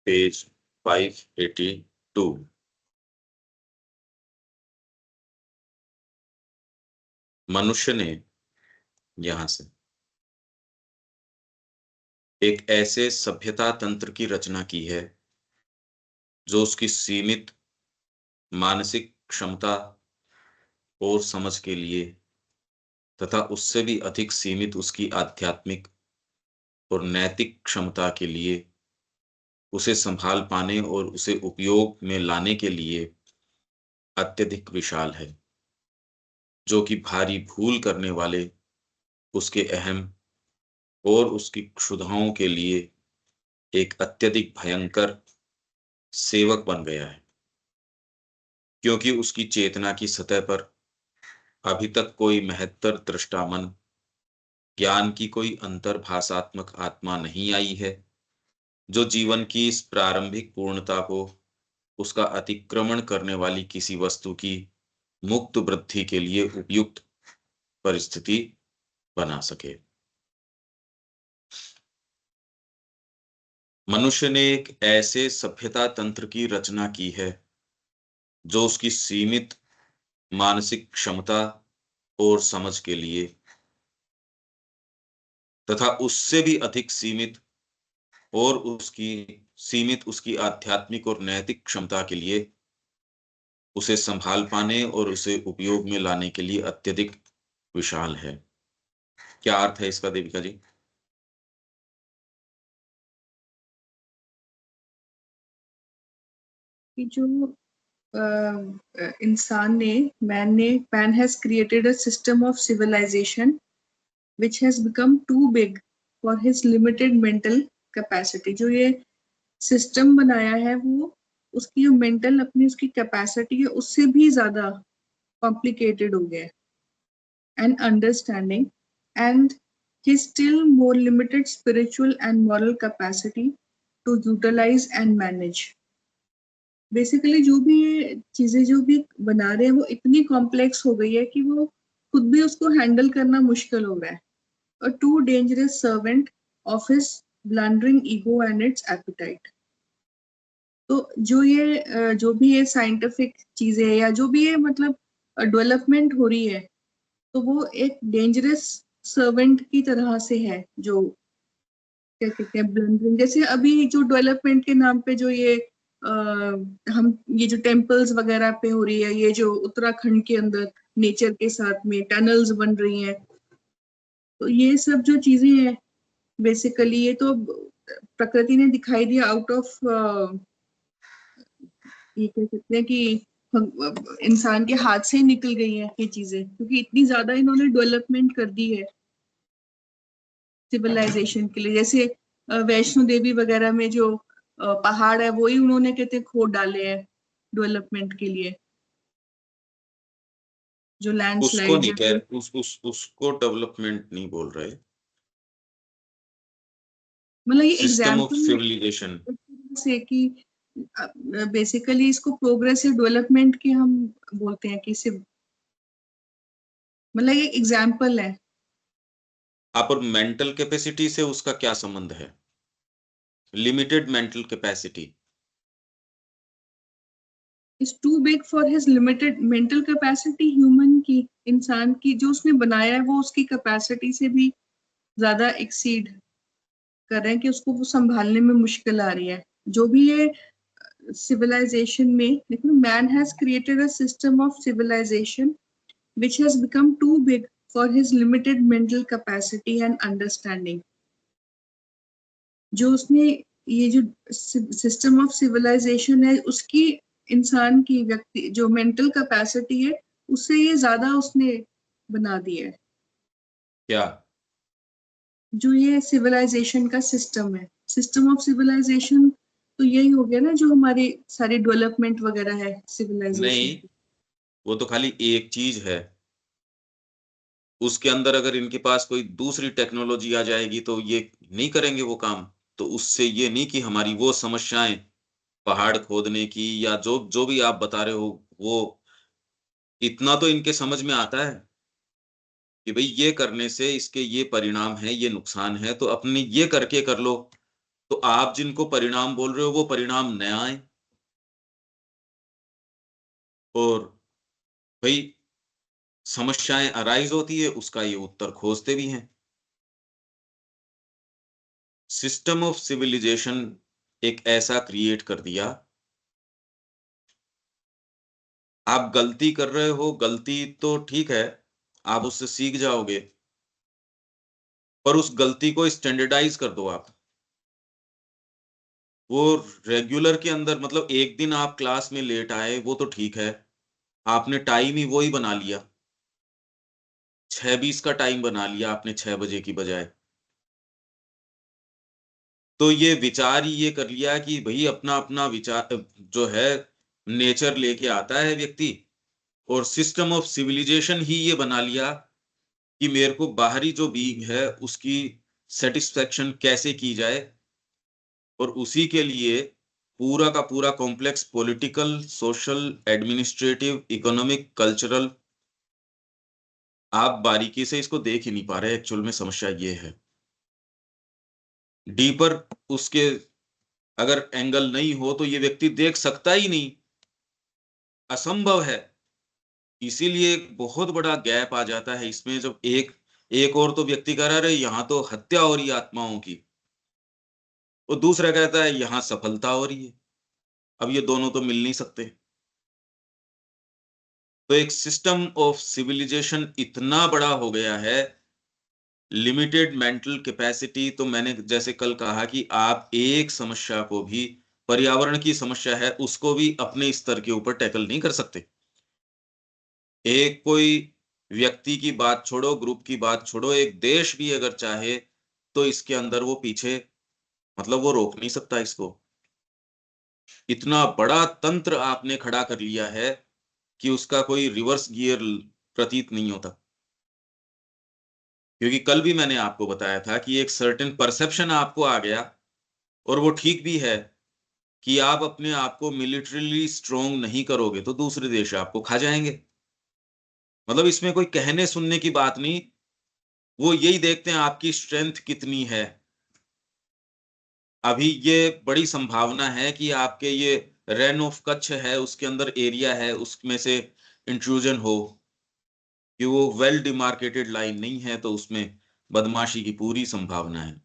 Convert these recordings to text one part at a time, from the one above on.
Page 582। मनुष्य ने यहां से एक ऐसे सभ्यता तंत्र की रचना की है जो उसकी सीमित मानसिक क्षमता और समझ के लिए तथा उससे भी अधिक सीमित उसकी आध्यात्मिक और नैतिक क्षमता के लिए उसे संभाल पाने और उसे उपयोग में लाने के लिए अत्यधिक विशाल है, जो कि भारी भूल करने वाले उसके अहम और उसकी क्षुधाओं के लिए एक अत्यधिक भयंकर सेवक बन गया है, क्योंकि उसकी चेतना की सतह पर अभी तक कोई महत्तर दृष्टा मन, ज्ञान की कोई अंतर्भाषात्मक आत्मा नहीं आई है जो जीवन की इस प्रारंभिक पूर्णता को उसका अतिक्रमण करने वाली किसी वस्तु की मुक्त वृद्धि के लिए उपयुक्त परिस्थिति बना सके। मनुष्य ने एक ऐसे सभ्यता तंत्र की रचना की है जो उसकी सीमित मानसिक क्षमता और समझ के लिए तथा उससे भी अधिक सीमित उसकी आध्यात्मिक और नैतिक क्षमता के लिए उसे संभाल पाने और उसे उपयोग में लाने के लिए अत्यधिक विशाल है। क्या अर्थ है इसका देविका जी? कि जो इंसान ने man has created a system of civilization which has become too big for his limited mental capacity. जो ये सिस्टम बनाया है वो उसकी जो मेंटल अपनी उसकी कैपेसिटी है उससे भी ज्यादा कॉम्प्लिकेटेड हो गया है and understanding and his still more limited spiritual and moral capacity to utilize and manage। Basically जो भी ये चीजें जो भी बना रहे हैं वो इतनी कॉम्प्लेक्स हो गई है कि वो खुद भी उसको हैंडल करना मुश्किल हो गया है। A too dangerous servant of his blundering ego and its appetite. तो जो भी ये साइंटिफिक चीजें या जो भी ये मतलब डेवलपमेंट हो रही है तो वो एक डेंजरस सर्वेंट की तरह से है जो क्या कहते हैं ब्लंडरिंग। जैसे अभी जो डेवलपमेंट के नाम पे जो हम ये जो टेम्पल्स वगैरह पे हो रही है, ये जो उत्तराखंड के अंदर नेचर के साथ में टनल्स बन रही हैं, तो ये सब जो चीजें हैं बेसिकली ये तो प्रकृति ने दिखाई दिया आउट ऑफ ये कह सकते हैं कि इंसान के हाथ से ही निकल गई हैं ये चीजें, क्योंकि इतनी ज्यादा इन्होंने डेवलपमेंट कर दी है सिविलाइजेशन के लिए। जैसे वैष्णो देवी वगैरह में जो पहाड़ है वही उन्होंने कहते खोद डाले हैं डेवलपमेंट के लिए। जो उसको लैंडस्लाइड नहीं कह उसको डेवलपमेंट नहीं बोल रहे, मतलब ये सिस्टम ऑफ एग्जाम्पल सिविलाइजेशन से कि बेसिकली इसको प्रोग्रेसिव डेवलपमेंट के हम बोलते हैं कि सिर्फ मतलब ये एग्जाम्पल है। आप और मेंटल कैपेसिटी से उसका क्या संबंध है? Limited mental capacity is too big for his limited mental capacity. Human की, इंसान की जो उसने बनाया है वो उसकी कैपेसिटी से भी ज्यादा एक्सीड कर रहे हैं कि उसको वो संभालने में मुश्किल आ रही है। जो भी ये सिविलाइजेशन में देखो, man has created a system of civilization which has become too big for his limited mental capacity and understanding। जो उसने ये जो सिस्टम ऑफ सिविलाइजेशन है उसकी इंसान की व्यक्ति जो मेंटल कैपेसिटी है उससे ये ज्यादा उसने बना दिया है। क्या? जो ये सिविलाइजेशन का सिस्टम है, सिस्टम ऑफ सिविलाइजेशन, तो यही हो गया ना जो हमारी सारी डेवलपमेंट वगैरह है सिविलाइजेशन नहीं, की। वो तो खाली एक चीज है। उसके अंदर अगर इनके पास कोई दूसरी टेक्नोलॉजी आ जाएगी तो ये नहीं करेंगे वो काम। तो उससे ये नहीं कि हमारी वो समस्याएं पहाड़ खोदने की या जो जो भी आप बता रहे हो, वो इतना तो इनके समझ में आता है कि भाई ये करने से इसके ये परिणाम है, ये नुकसान है, तो अपनी ये करके कर लो। तो आप जिनको परिणाम बोल रहे हो वो परिणाम न आए, और भाई समस्याएं अराइज होती है, उसका ये उत्तर खोजते भी हैं। सिस्टम ऑफ सिविलाइजेशन एक ऐसा क्रिएट कर दिया, आप गलती कर रहे हो, गलती तो ठीक है, आप उससे सीख जाओगे, पर उस गलती को स्टैंडर्डाइज कर दो आप। वो रेगुलर के अंदर, मतलब एक दिन आप क्लास में लेट आए वो तो ठीक है, आपने टाइम ही वो ही बना लिया, 6:20 का टाइम बना लिया आपने 6 बजे की बजाय। तो ये विचार ही ये कर लिया कि भाई अपना अपना विचार जो है नेचर लेके आता है व्यक्ति, और सिस्टम ऑफ सिविलाइजेशन ही ये बना लिया कि मेरे को बाहरी जो बीइंग है उसकी सेटिस्फेक्शन कैसे की जाए, और उसी के लिए पूरा का पूरा complex political, social, administrative, economic, cultural, आप बारीकी से इसको देख ही नहीं पा रहे। एक्चुअल में समस्या ये है, डीपर उसके अगर एंगल नहीं हो तो ये व्यक्ति देख सकता ही नहीं, असंभव है। इसीलिए एक बहुत बड़ा गैप आ जाता है इसमें, जब एक एक और तो व्यक्ति कह रहा है यहां तो हत्या हो रही है आत्माओं की, और दूसरा कहता है यहां सफलता हो रही है। अब ये दोनों तो मिल नहीं सकते। तो एक सिस्टम ऑफ सिविलाइजेशन इतना बड़ा हो गया है, लिमिटेड मेंटल कैपेसिटी। तो मैंने जैसे कल कहा कि आप एक समस्या को भी, पर्यावरण की समस्या है, उसको भी अपने स्तर के ऊपर टैकल नहीं कर सकते। एक कोई व्यक्ति की बात छोड़ो, ग्रुप की बात छोड़ो, एक देश भी अगर चाहे तो इसके अंदर वो पीछे, मतलब वो रोक नहीं सकता इसको। इतना बड़ा तंत्र आपने खड़ा कर लिया है कि उसका कोई रिवर्स गियर प्रतीत नहीं होता। क्योंकि कल भी मैंने आपको बताया था कि एक सर्टेन परसेप्शन आपको आ गया, और वो ठीक भी है, कि आप अपने आप को मिलिटरीली स्ट्रोंग नहीं करोगे तो दूसरे देश आपको खा जाएंगे। मतलब इसमें कोई कहने सुनने की बात नहीं, वो यही देखते हैं आपकी स्ट्रेंथ कितनी है। अभी ये बड़ी संभावना है कि आपके ये रेन ऑफ कच्छ है, उसके अंदर एरिया है, उसमें से इंट्रूजन हो, कि वो वेल डिमार्केटेड लाइन नहीं है, तो उसमें बदमाशी की पूरी संभावना है।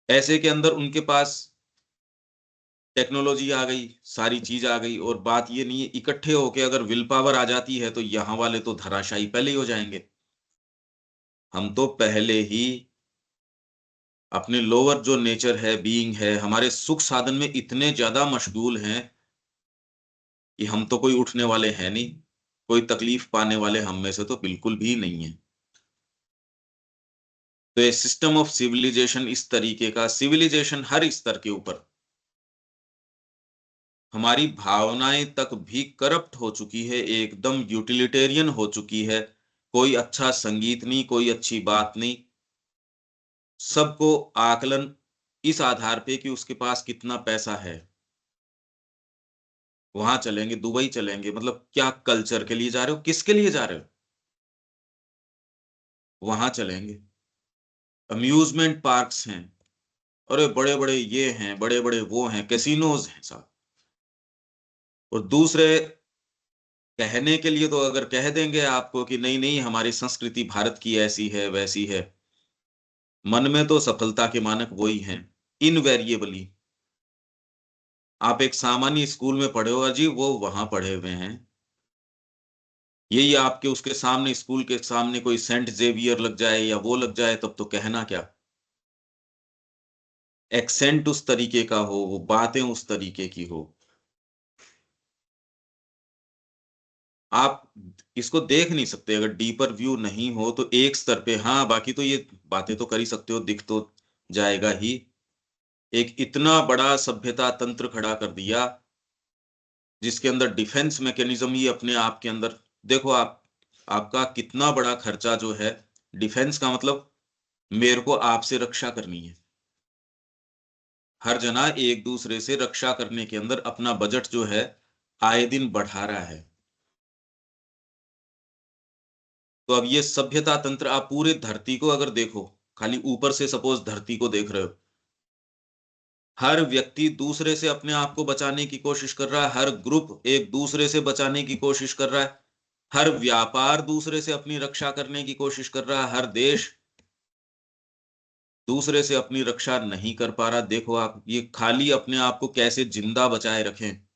ऐसे के अंदर उनके पास टेक्नोलॉजी आ गई, सारी चीज आ गई, और बात ये नहीं है, इकट्ठे होके अगर विल पावर आ जाती है तो यहाँ वाले तो धराशायी पहले ही हो जाएंगे। हम तो पहले ही अपने लोअर जो नेचर है, बीइंग है, हमारे सुख साधन में इतने ज्यादा मशगूल हैं कि हम तो कोई उठने वाले हैं नहीं, कोई तकलीफ पाने वाले हम में से तो बिल्कुल भी नहीं है। तो ये सिस्टम ऑफ सिविलाइजेशन इस तरीके का, सिविलाइजेशन हर स्तर के ऊपर, हमारी भावनाएं तक भी करप्ट हो चुकी है, एकदम यूटिलिटेरियन हो चुकी है। कोई अच्छा संगीत नहीं, कोई अच्छी बात नहीं, सबको आकलन इस आधार पे कि उसके पास कितना पैसा है। वहां चलेंगे, दुबई चलेंगे, मतलब क्या कल्चर के लिए जा रहे हो, किसके लिए जा रहे हो, वहां चलेंगे। अम्यूजमेंट पार्क्स हैं, अरे बड़े बड़े ये हैं, बड़े बड़े वो हैं, कैसीनोज हैं साहब। और दूसरे कहने के लिए तो अगर कह देंगे आपको कि नहीं नहीं हमारी संस्कृति भारत की ऐसी है वैसी है, मन में तो सफलता के मानक वही हैं इनवेरिएबली। आप एक सामान्य स्कूल में पढ़े हो अजी, वो वहां पढ़े हुए हैं, यही आपके उसके सामने, स्कूल के सामने कोई सेंट जेवियर लग जाए या वो लग जाए, तब तो कहना क्या। एक्सेंट उस तरीके का हो, वो बातें उस तरीके की हो, आप इसको देख नहीं सकते अगर डीपर व्यू नहीं हो तो। एक स्तर पे हाँ, बाकी तो ये बातें तो कर ही सकते हो, दिख तो जाएगा ही। एक इतना बड़ा सभ्यता तंत्र खड़ा कर दिया जिसके अंदर डिफेंस मैकेनिज्म ही अपने आप के अंदर, देखो आप, आपका कितना बड़ा खर्चा जो है, डिफेंस का मतलब मेरे को आपसे रक्षा करनी है। हर जना एक दूसरे से रक्षा करने के अंदर अपना बजट जो है आए दिन बढ़ा रहा है। तो अब ये सभ्यता तंत्र आप पूरे धरती को अगर देखो, खाली ऊपर से सपोज धरती को देख रहे हो। हर व्यक्ति दूसरे से अपने आप को बचाने की कोशिश कर रहा है, हर ग्रुप एक दूसरे से बचाने की कोशिश कर रहा है, हर व्यापार दूसरे से अपनी रक्षा करने की कोशिश कर रहा है, हर देश दूसरे से अपनी रक्षा नहीं कर पा रहा। देखो आप, ये खाली अपने आप को कैसे जिंदा बचाए रखें,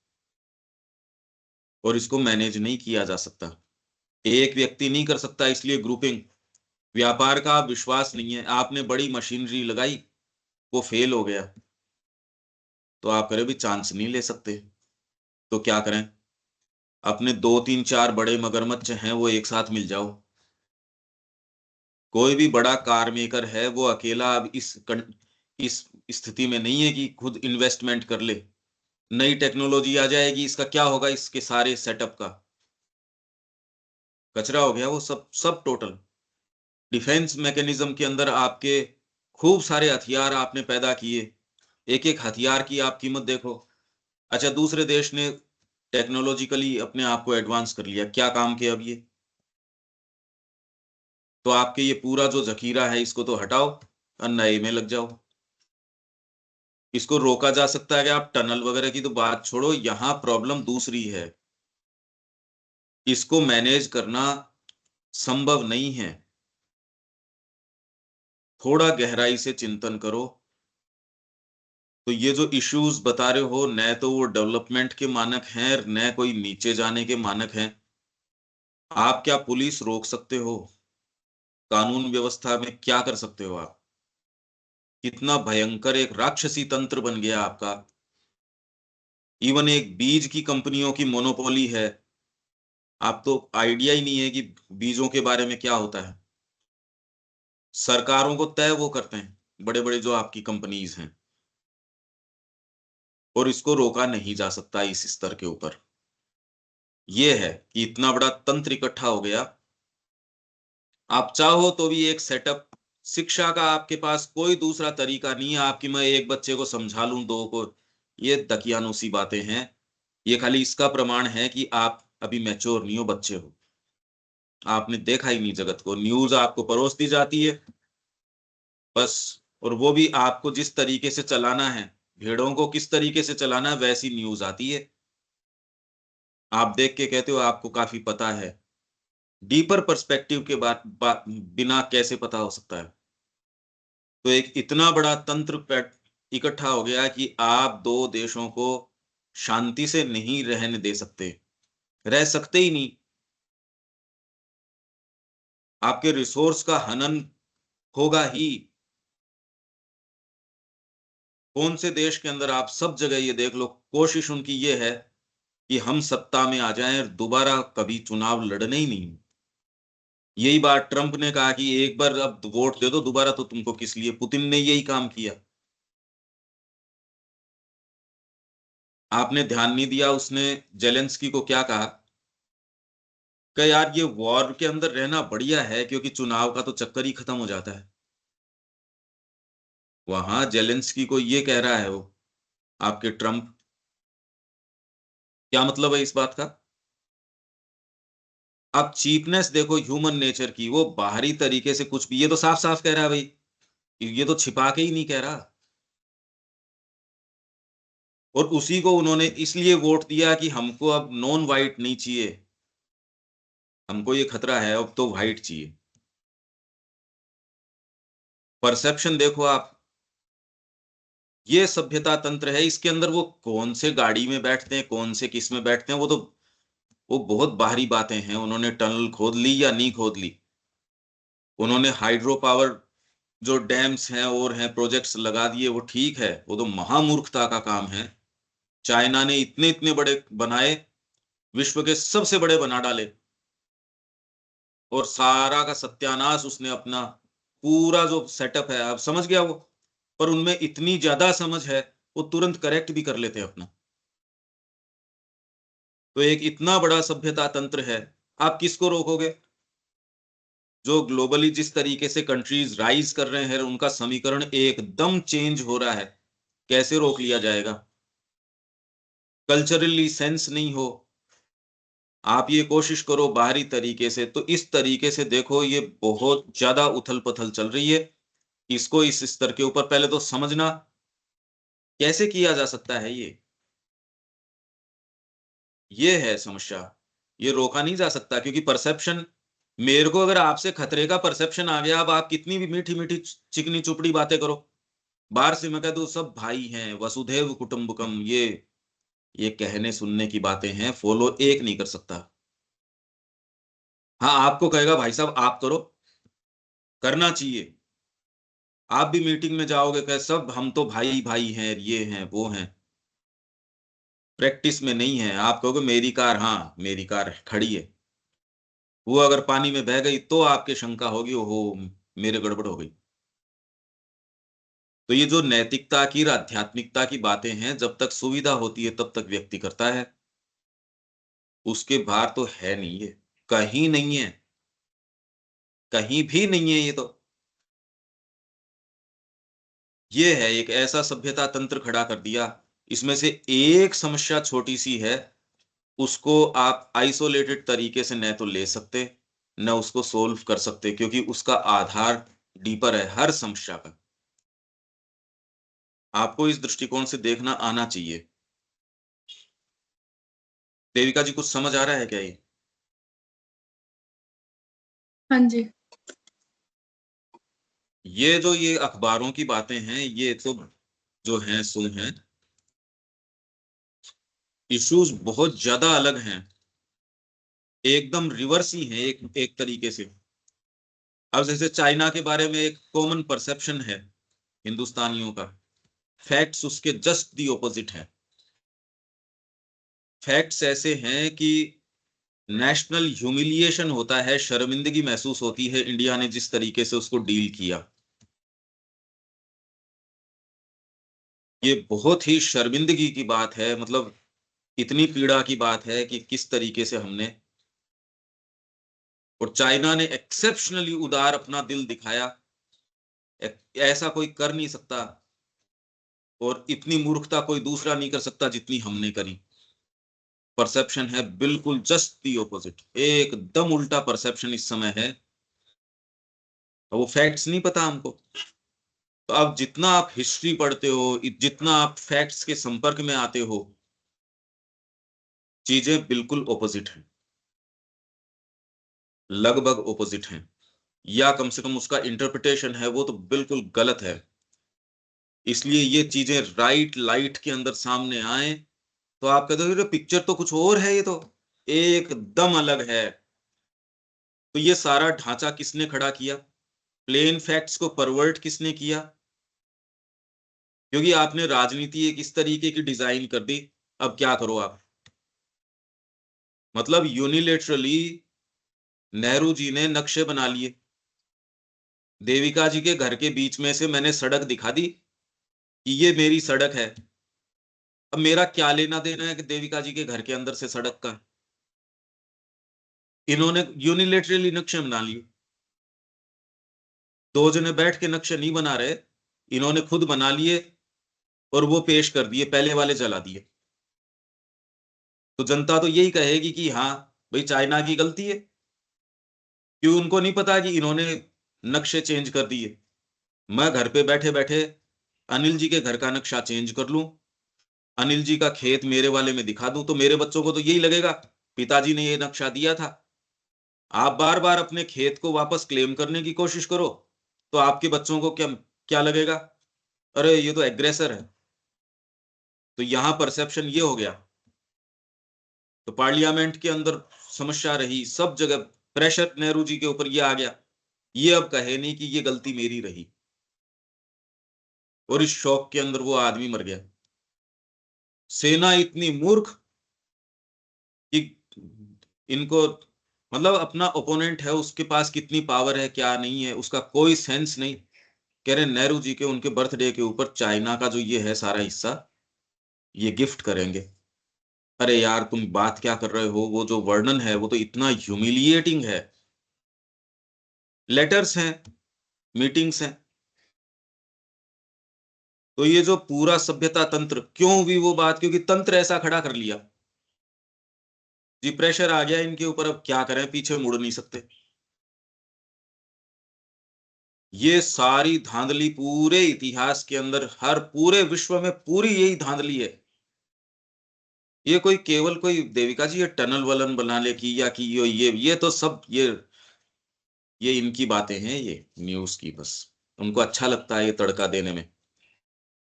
और इसको मैनेज नहीं किया जा सकता। एक व्यक्ति नहीं कर सकता, इसलिए ग्रुपिंग। व्यापार का विश्वास नहीं है, आपने बड़ी मशीनरी लगाई, वो फेल हो गया, तो आप करें भी चांस नहीं ले सकते, तो क्या करें? अपने 2 3 4 बड़े मगरमच्छ हैं, वो एक साथ मिल जाओ। कोई भी बड़ा कार मेकर है, वो अकेला अब इस स्थिति में नहीं है कि खुद इन्वेस्टमेंट कर ले। नई टेक्नोलॉजी आ जाएगी, इसका क्या होगा? इसके सारे सेटअप का कचरा हो गया वो सब सब टोटल। डिफेंस मैकेनिज्म के अंदर आपके खूब सारे हथियार आपने पैदा किए, एक एक हथियार की आप कीमत देखो। अच्छा, दूसरे देश ने टेक्नोलॉजिकली अपने आप को एडवांस कर लिया, क्या काम किया अब ये? तो आपके ये पूरा जो जखीरा है, इसको तो हटाओ और नए में लग जाओ। इसको रोका जा सकता है कि आप टनल वगैरह की तो बात छोड़ो, यहां प्रॉब्लम दूसरी है, इसको मैनेज करना संभव नहीं है। थोड़ा गहराई से चिंतन करो। तो ये जो इश्यूज बता रहे हो, न तो वो डेवलपमेंट के मानक हैं, न कोई नीचे जाने के मानक हैं। आप क्या पुलिस रोक सकते हो? कानून व्यवस्था में क्या कर सकते हो आप? कितना भयंकर एक राक्षसी तंत्र बन गया आपका। इवन एक बीज की कंपनियों की मोनोपोली है। आप तो आइडिया ही नहीं है कि बीजों के बारे में क्या होता है। सरकारों को तय वो करते हैं, बड़े बड़े जो आपकी कंपनीज हैं, और इसको रोका नहीं जा सकता इस स्तर के ऊपर। ये है कि इतना बड़ा तंत्र इकट्ठा हो गया। आप चाहो तो भी एक सेटअप, शिक्षा का आपके पास कोई दूसरा तरीका नहीं है आपकी मैं एक बच्चे को समझा लूं, दो को, ये दकियानूसी बातें हैं। ये खाली इसका प्रमाण है कि आप अभी मैच्योर नहीं हो, बच्चे हो। आपने देखा ही नहीं जगत को, न्यूज आपको परोस दी जाती है बस। और वो भी आपको जिस तरीके से चलाना है, भेड़ों को किस तरीके से चलाना है, वैसी न्यूज आती है। आप देख के कहते हो आपको काफी पता है। डीपर पर्सपेक्टिव के बिना कैसे पता हो सकता है? तो एक इतना बड़ा तंत्र इकट्ठा हो गया कि आप दो देशों को शांति से नहीं रहने दे सकते, रह सकते ही नहीं। आपके रिसोर्स का हनन होगा ही। कौन से देश के अंदर, आप सब जगह ये देख लो, कोशिश उनकी ये है कि हम सत्ता में आ जाएं और दोबारा कभी चुनाव लड़ने ही नहीं। यही बात ट्रंप ने कहा कि एक बार अब वोट दे दो, दोबारा तो तुमको किस लिए। पुतिन ने यही काम किया। आपने ध्यान नहीं दिया, उसने जेलेंस्की को क्या कहा कि यार ये वॉर के अंदर रहना बढ़िया है, क्योंकि चुनाव का तो चक्कर ही खत्म हो जाता है। वहां जेलेंस्की को ये कह रहा है वो, आपके ट्रंप। क्या मतलब है इस बात का? आप चीपनेस देखो ह्यूमन नेचर की, वो बाहरी तरीके से कुछ भी, ये तो साफ साफ कह रहा है भाई, ये तो छिपा के ही नहीं कह रहा। और उसी को उन्होंने इसलिए वोट दिया कि हमको अब नॉन वाइट नहीं चाहिए, हमको ये खतरा है, अब तो वाइट चाहिए। परसेप्शन देखो आप, ये सभ्यता तंत्र है। इसके अंदर वो कौन से गाड़ी में बैठते हैं, कौन से किस में बैठते हैं, वो तो वो बहुत बाहरी बातें हैं। उन्होंने टनल खोद ली या नहीं खोद ली, उन्होंने हाइड्रो पावर जो डैम्स हैं और हैं प्रोजेक्ट्स लगा दिए, वो ठीक है, वो तो महामूर्खता का काम है। चाइना ने इतने इतने बड़े बनाए, विश्व के सबसे बड़े बना डाले, और सारा का सत्यानाश उसने अपना पूरा जो सेटअप है, अब समझ गया वो। पर उनमें इतनी ज्यादा समझ है, वो तुरंत करेक्ट भी कर लेते हैं अपना। तो एक इतना बड़ा सभ्यता तंत्र है, आप किसको रोकोगे? जो ग्लोबली जिस तरीके से कंट्रीज राइज कर रहे हैं, उनका समीकरण एकदम चेंज हो रहा है, कैसे रोक लिया जाएगा? कल्चरली सेंस नहीं हो, आप ये कोशिश करो बाहरी तरीके से, तो इस तरीके से देखो ये बहुत ज्यादा उथल पुथल चल रही है। इसको इस स्तर के ऊपर पहले तो समझना कैसे किया जा सकता है ये है समस्या। ये रोका नहीं जा सकता क्योंकि परसेप्शन, मेरे को अगर आपसे खतरे का परसेप्शन आ गया, अब आप कितनी भी मीठी मीठी चिकनी चुपड़ी बातें करो, बाहर से मैं कह दूं सब भाई हैं, वसुधैव कुटुंबकम, ये कहने सुनने की बातें हैं, फॉलो एक नहीं कर सकता। हाँ, आपको कहेगा भाई साहब आप करो, करना चाहिए। आप भी मीटिंग में जाओगे, कहे सब हम तो भाई भाई हैं, ये हैं वो हैं, प्रैक्टिस में नहीं है। आप कहोगे मेरी कार, हाँ मेरी कार खड़ी है, वो अगर पानी में बह गई तो आपके शंका होगी, ओहो मेरे गड़बड़ हो गई। तो ये जो नैतिकता की और आध्यात्मिकता की बातें हैं, जब तक सुविधा होती है तब तक व्यक्ति करता है, उसके बाहर तो है नहीं, ये कहीं नहीं है, कहीं भी नहीं है ये तो। ये है एक ऐसा सभ्यता तंत्र खड़ा कर दिया। इसमें से एक समस्या छोटी सी है, उसको आप आइसोलेटेड तरीके से न तो ले सकते, न उसको सोल्व कर सकते, क्योंकि उसका आधार डीपर है हर समस्या का। आपको इस दृष्टिकोण से देखना आना चाहिए। देविका जी, कुछ समझ आ रहा है क्या ये? हाँ जी। ये जो ये अखबारों की बातें हैं, ये तो जो हैं सो हैं, इश्यूज बहुत ज्यादा अलग हैं, एकदम रिवर्स ही हैं एक तरीके से। अब जैसे चाइना के बारे में एक कॉमन परसेप्शन है हिंदुस्तानियों का, फैक्ट्स उसके जस्ट दी ऑपोजिट है। फैक्ट्स ऐसे हैं कि नेशनल ह्यूमिलिएशन होता है, शर्मिंदगी महसूस होती है इंडिया ने जिस तरीके से उसको डील किया। ये बहुत ही शर्मिंदगी की बात है, मतलब इतनी पीड़ा की बात है कि किस तरीके से हमने, और चाइना ने एक्सेप्शनली उदार अपना दिल दिखाया, ऐसा कोई कर नहीं सकता, और इतनी मूर्खता कोई दूसरा नहीं कर सकता जितनी हमने करी। परसेप्शन है बिल्कुल जस्ट दी ऑपोजिट, एकदम उल्टा परसेप्शन इस समय है, तो वो फैक्ट्स नहीं पता हमको। तो अब जितना आप हिस्ट्री पढ़ते हो, जितना आप फैक्ट्स के संपर्क में आते हो, चीजें बिल्कुल ऑपोजिट हैं, लगभग ऑपोजिट हैं, या कम से कम उसका इंटरप्रिटेशन है वो तो बिल्कुल गलत है। इसलिए ये चीजें राइट लाइट के अंदर सामने आए तो आप कहते हो पिक्चर तो कुछ और है, ये तो एकदम अलग है। तो ये सारा ढांचा किसने खड़ा किया? प्लेन फैक्ट्स को परवर्ट किसने किया? क्योंकि आपने राजनीति एक इस तरीके की डिजाइन कर दी। अब क्या करो आप, मतलब यूनिलेटरली नेहरू जी ने नक्शे बना लिए, देविका जी के घर के बीच में से मैंने सड़क दिखा दी कि ये मेरी सड़क है। अब मेरा क्या लेना देना है कि देविका जी के घर के अंदर से सड़क का? इन्होंने यूनिलेटरली नक्शे बना लिए, दो जने बैठ के नक्शे नहीं बना रहे, इन्होंने खुद बना लिए और वो पेश कर दिए, पहले वाले जला दिए। तो जनता तो यही कहेगी कि हाँ भाई चाइना की गलती है, क्यों उनको नहीं पता कि इन्होंने नक्शे चेंज कर दिए। मैं घर पे बैठे बैठे अनिल जी के घर का नक्शा चेंज कर लूं, अनिल जी का खेत मेरे वाले में दिखा दूं, तो मेरे बच्चों को तो यही लगेगा पिताजी ने ये नक्शा दिया था। आप बार बार अपने खेत को वापस क्लेम करने की कोशिश करो तो आपके बच्चों को क्या क्या लगेगा? अरे ये तो एग्रेसर है। तो यहां परसेप्शन ये हो गया। तो पार्लियामेंट के अंदर समस्या रही, सब जगह प्रेशर नेहरू जी के ऊपर ये आ गया, ये अब कहे नहीं कि ये गलती मेरी रही, और इस शौक के अंदर वो आदमी मर गया। सेना इतनी मूर्ख कि इनको, मतलब अपना ओपोनेंट है उसके पास कितनी पावर है क्या नहीं है उसका कोई सेंस नहीं, कह रहे नेहरू जी के उनके बर्थडे के ऊपर चाइना का जो ये है सारा हिस्सा ये गिफ्ट करेंगे। अरे यार तुम बात क्या कर रहे हो, वो जो वर्णन है वो तो इतना ह्यूमिलिएटिंग है। लेटर्स हैं, मीटिंग्स हैं। तो ये जो पूरा सभ्यता तंत्र, क्यों हुई वो बात? क्योंकि तंत्र ऐसा खड़ा कर लिया जी, प्रेशर आ गया इनके ऊपर, अब क्या करें, पीछे मुड़ नहीं सकते। ये सारी धांधली पूरे इतिहास के अंदर, हर पूरे विश्व में पूरी यही धांधली है। ये कोई केवल कोई देविका जी ये टनल वलन बनाने की या कि ये तो सब ये इनकी बातें हैं, ये न्यूज की, बस उनको अच्छा लगता है ये तड़का देने में।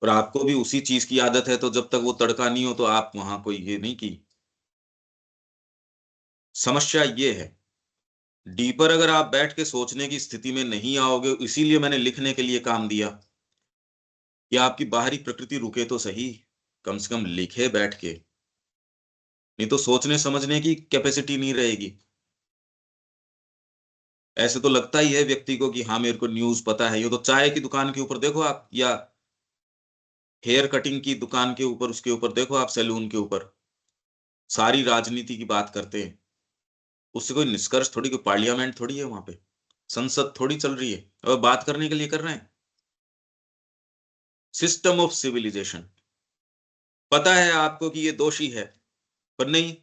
और आपको भी उसी चीज की आदत है, तो जब तक वो तड़का नहीं हो तो आप वहां कोई ये नहीं की। समस्या ये है, डीपर अगर आप बैठ के सोचने की स्थिति में नहीं आओगे, इसीलिए मैंने लिखने के लिए काम दिया कि आपकी बाहरी प्रकृति रुके तो सही, कम से कम लिखे बैठ के, नहीं तो सोचने समझने की कैपेसिटी नहीं रहेगी। ऐसे तो लगता ही है व्यक्ति को कि हाँ मेरे को न्यूज पता है, ये तो चाय की दुकान के ऊपर देखो आप, या हेयर कटिंग की दुकान के ऊपर, उसके ऊपर देखो आप, सैलून के ऊपर सारी राजनीति की बात करते हैं। उससे कोई निष्कर्ष थोड़ी, कोई पार्लियामेंट थोड़ी है वहां पे, संसद थोड़ी चल रही है, और बात करने के लिए कर रहे हैं। सिस्टम ऑफ सिविलाइजेशन, पता है आपको कि ये दोषी है, पर नहीं,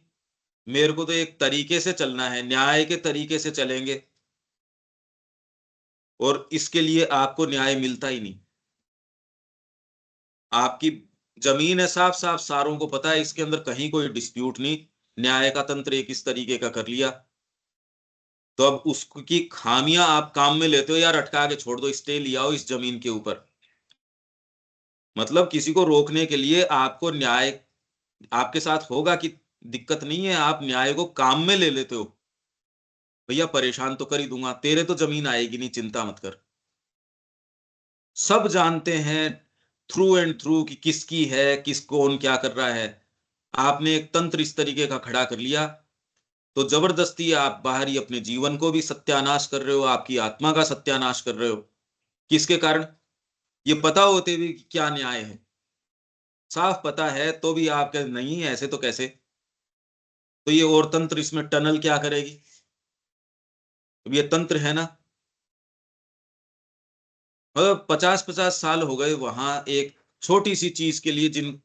मेरे को तो एक तरीके से चलना है, न्याय के तरीके से चलेंगे, और इसके लिए आपको न्याय मिलता ही नहीं। आपकी जमीन है साफ साफ, सारों को पता है, इसके अंदर कहीं कोई डिस्प्यूट नहीं। न्याय का तंत्र एक इस तरीके का कर लिया, तो अब उसकी खामियां आप काम में लेते हो, यार अटका के छोड़ दो, स्टे लिया हो इस जमीन के ऊपर। मतलब किसी को रोकने के लिए आपको न्याय आपके साथ होगा कि दिक्कत नहीं है, आप न्याय को काम में ले लेते हो। भैया परेशान तो कर ही दूंगा, तेरे तो जमीन आएगी नहीं, चिंता मत कर। सब जानते हैं थ्रू एंड थ्रू कि किसकी है, किस कौन क्या कर रहा है। आपने एक तंत्र इस तरीके का खड़ा कर लिया, तो जबरदस्ती आप बाहरी अपने जीवन को भी सत्यानाश कर रहे हो, आपकी आत्मा का सत्यानाश कर रहे हो। किसके कारण? ये पता होते हुए कि क्या न्याय है, साफ पता है तो भी आप कह नहीं ऐसे तो कैसे। तो ये और तंत्र, इसमें टनल क्या करेगी? अब ये तंत्र है ना, मतलब 50-50 साल हो गए वहां एक छोटी सी चीज के लिए, जिन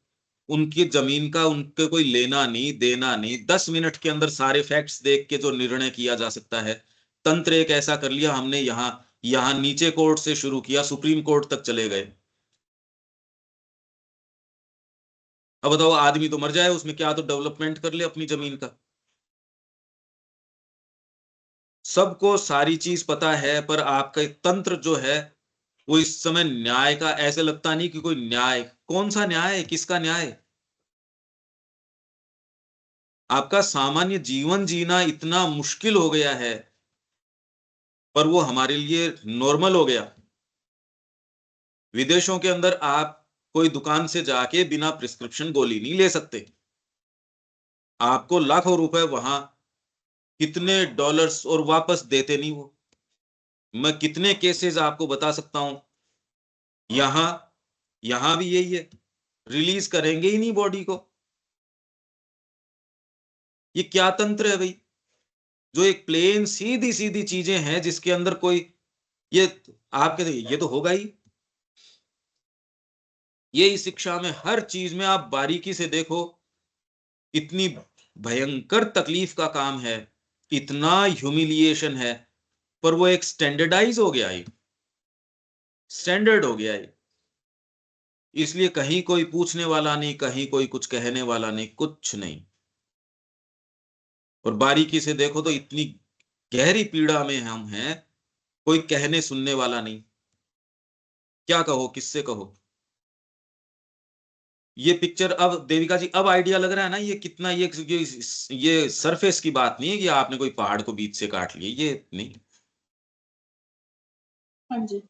उनकी जमीन का उनके कोई लेना नहीं देना नहीं, 10 मिनट के अंदर सारे फैक्ट्स देख के जो निर्णय किया जा सकता है, तंत्र एक ऐसा कर लिया हमने। यहाँ यहाँ नीचे कोर्ट से शुरू किया, सुप्रीम कोर्ट तक चले गए। अब बताओ, आदमी तो मर जाए उसमें, क्या तो डेवलपमेंट कर ले अपनी जमीन का। सबको सारी चीज पता है, पर आपका एक तंत्र जो है वो इस समय न्याय का, ऐसे लगता नहीं कि कोई न्याय, कौन सा न्याय, किसका न्याय। आपका सामान्य जीवन जीना इतना मुश्किल हो गया है, पर वो हमारे लिए नॉर्मल हो गया। विदेशों के अंदर आप कोई दुकान से जाके बिना प्रिस्क्रिप्शन गोली नहीं ले सकते। आपको लाखों रुपए वहां, कितने डॉलर्स, और वापस देते नहीं वो। मैं कितने केसेस आपको बता सकता हूं। यहां यहां भी यही है, रिलीज करेंगे ही नहीं बॉडी को। ये क्या तंत्र है भाई? जो एक प्लेन सीधी सीधी चीजें हैं जिसके अंदर कोई, ये आपके, ये तो होगा ही। ये इस शिक्षा में हर चीज में आप बारीकी से देखो, इतनी भयंकर तकलीफ का काम है, इतना ह्यूमिलिएशन है, पर वो एक स्टैंडर्डाइज हो गया है, स्टैंडर्ड हो गया है। इसलिए कहीं कोई पूछने वाला नहीं, कहीं कोई कुछ कहने वाला नहीं, कुछ नहीं। और बारीकी से देखो तो इतनी गहरी पीड़ा में हम हैं, कोई कहने सुनने वाला नहीं। क्या कहो, किससे कहो? ये पिक्चर, अब देविका जी अब आइडिया लग रहा है ना, ये कितना ये सरफेस की बात नहीं है कि आपने कोई पहाड़ को बीच से काट लिया, ये नहीं। हाँ जी।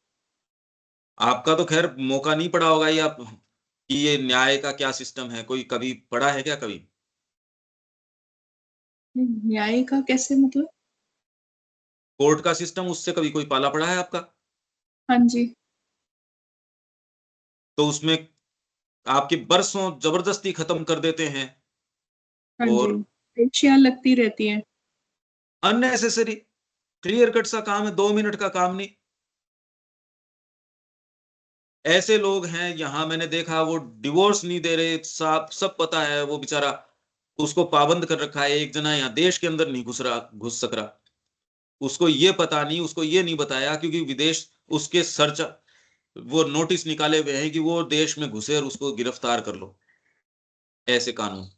आपका तो खैर मौका नहीं पड़ा होगा, ये आप कि ये न्याय का क्या सिस्टम है, कोई कभी पढ़ा है क्या कभी? न्याय का कैसे मतलब? कोर्ट का सिस्टम, उससे कभी कोई पाला पड़ा है आपका? हाँ जी। तो उसमें आपके बरसों जबरदस्ती खत्म कर देते हैं, हाँ जी, और पेशियां लगती रहती हैं। अननेसेसरी, क्लियर कट सा काम है, 2 मिनट का काम नहीं। ऐसे लोग हैं यहां, मैंने देखा वो डिवोर्स नहीं दे रहे, सब सब पता है, वो बेचारा उसको पाबंद कर रखा है। एक जना यहाँ देश के अंदर नहीं घुस सक रहा, उसको ये पता नहीं, उसको ये नहीं बताया, क्योंकि विदेश उसके सर्च, वो नोटिस निकाले हुए हैं कि वो देश में घुसे और उसको गिरफ्तार कर लो, ऐसे कानून।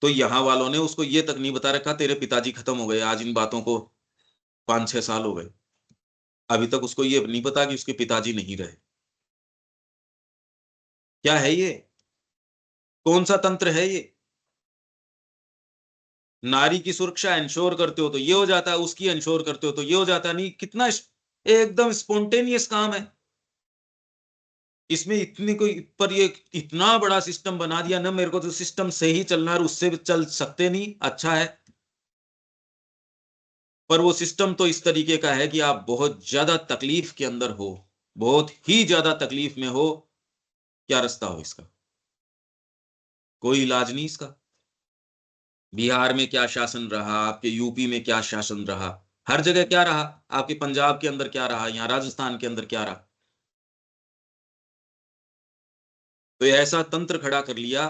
तो यहाँ वालों ने उसको ये तक नहीं बता रखा तेरे पिताजी खत्म हो गए, आज इन बातों को 5-6 साल हो गए, अभी तक उसको ये नहीं पता कि उसके पिताजी नहीं रहे। क्या है ये? कौन सा तंत्र है ये? नारी की सुरक्षा इंश्योर करते हो तो ये हो जाता है, उसकी इंश्योर करते हो तो ये हो जाता है। नहीं, कितना एकदम स्पॉन्टेनियस काम है। इसमें इतनी कोई, पर ये इतना बड़ा सिस्टम बना दिया ना, मेरे को तो सिस्टम से ही चलना है, उससे भी चल सकते नहीं, अच्छा है। पर वो सिस्टम तो इस तरीके का है कि आप बहुत ज्यादा तकलीफ के अंदर हो, बहुत ही ज्यादा तकलीफ में हो, क्या रास्ता हो इसका? कोई इलाज नहीं इसका। बिहार में क्या शासन रहा, आपके यूपी में क्या शासन रहा, हर जगह क्या रहा, आपके पंजाब के अंदर क्या रहा, यहाँ राजस्थान के अंदर क्या रहा। तो ये ऐसा तंत्र खड़ा कर लिया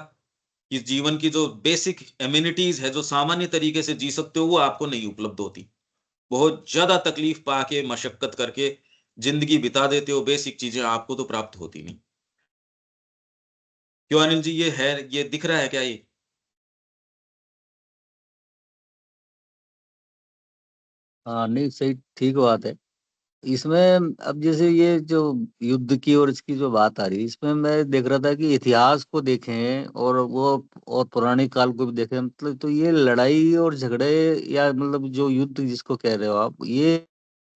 कि जीवन की जो बेसिक एम्यूनिटीज है, जो सामान्य तरीके से जी सकते हो, वो आपको नहीं उपलब्ध होती। बहुत ज्यादा तकलीफ पाके, मशक्कत करके जिंदगी बिता देते हो, बेसिक चीजें आपको तो प्राप्त होती नहीं। क्यों अनिल जी, ये है, ये दिख रहा है क्या ये? हाँ नहीं, सही ठीक बात है। इसमें अब जैसे ये जो युद्ध की और इसकी जो बात आ रही है, इसमें मैं देख रहा था कि इतिहास को देखें और पुराने काल को भी देखें, मतलब तो ये लड़ाई और झगड़े या मतलब जो युद्ध जिसको कह रहे हो आप, ये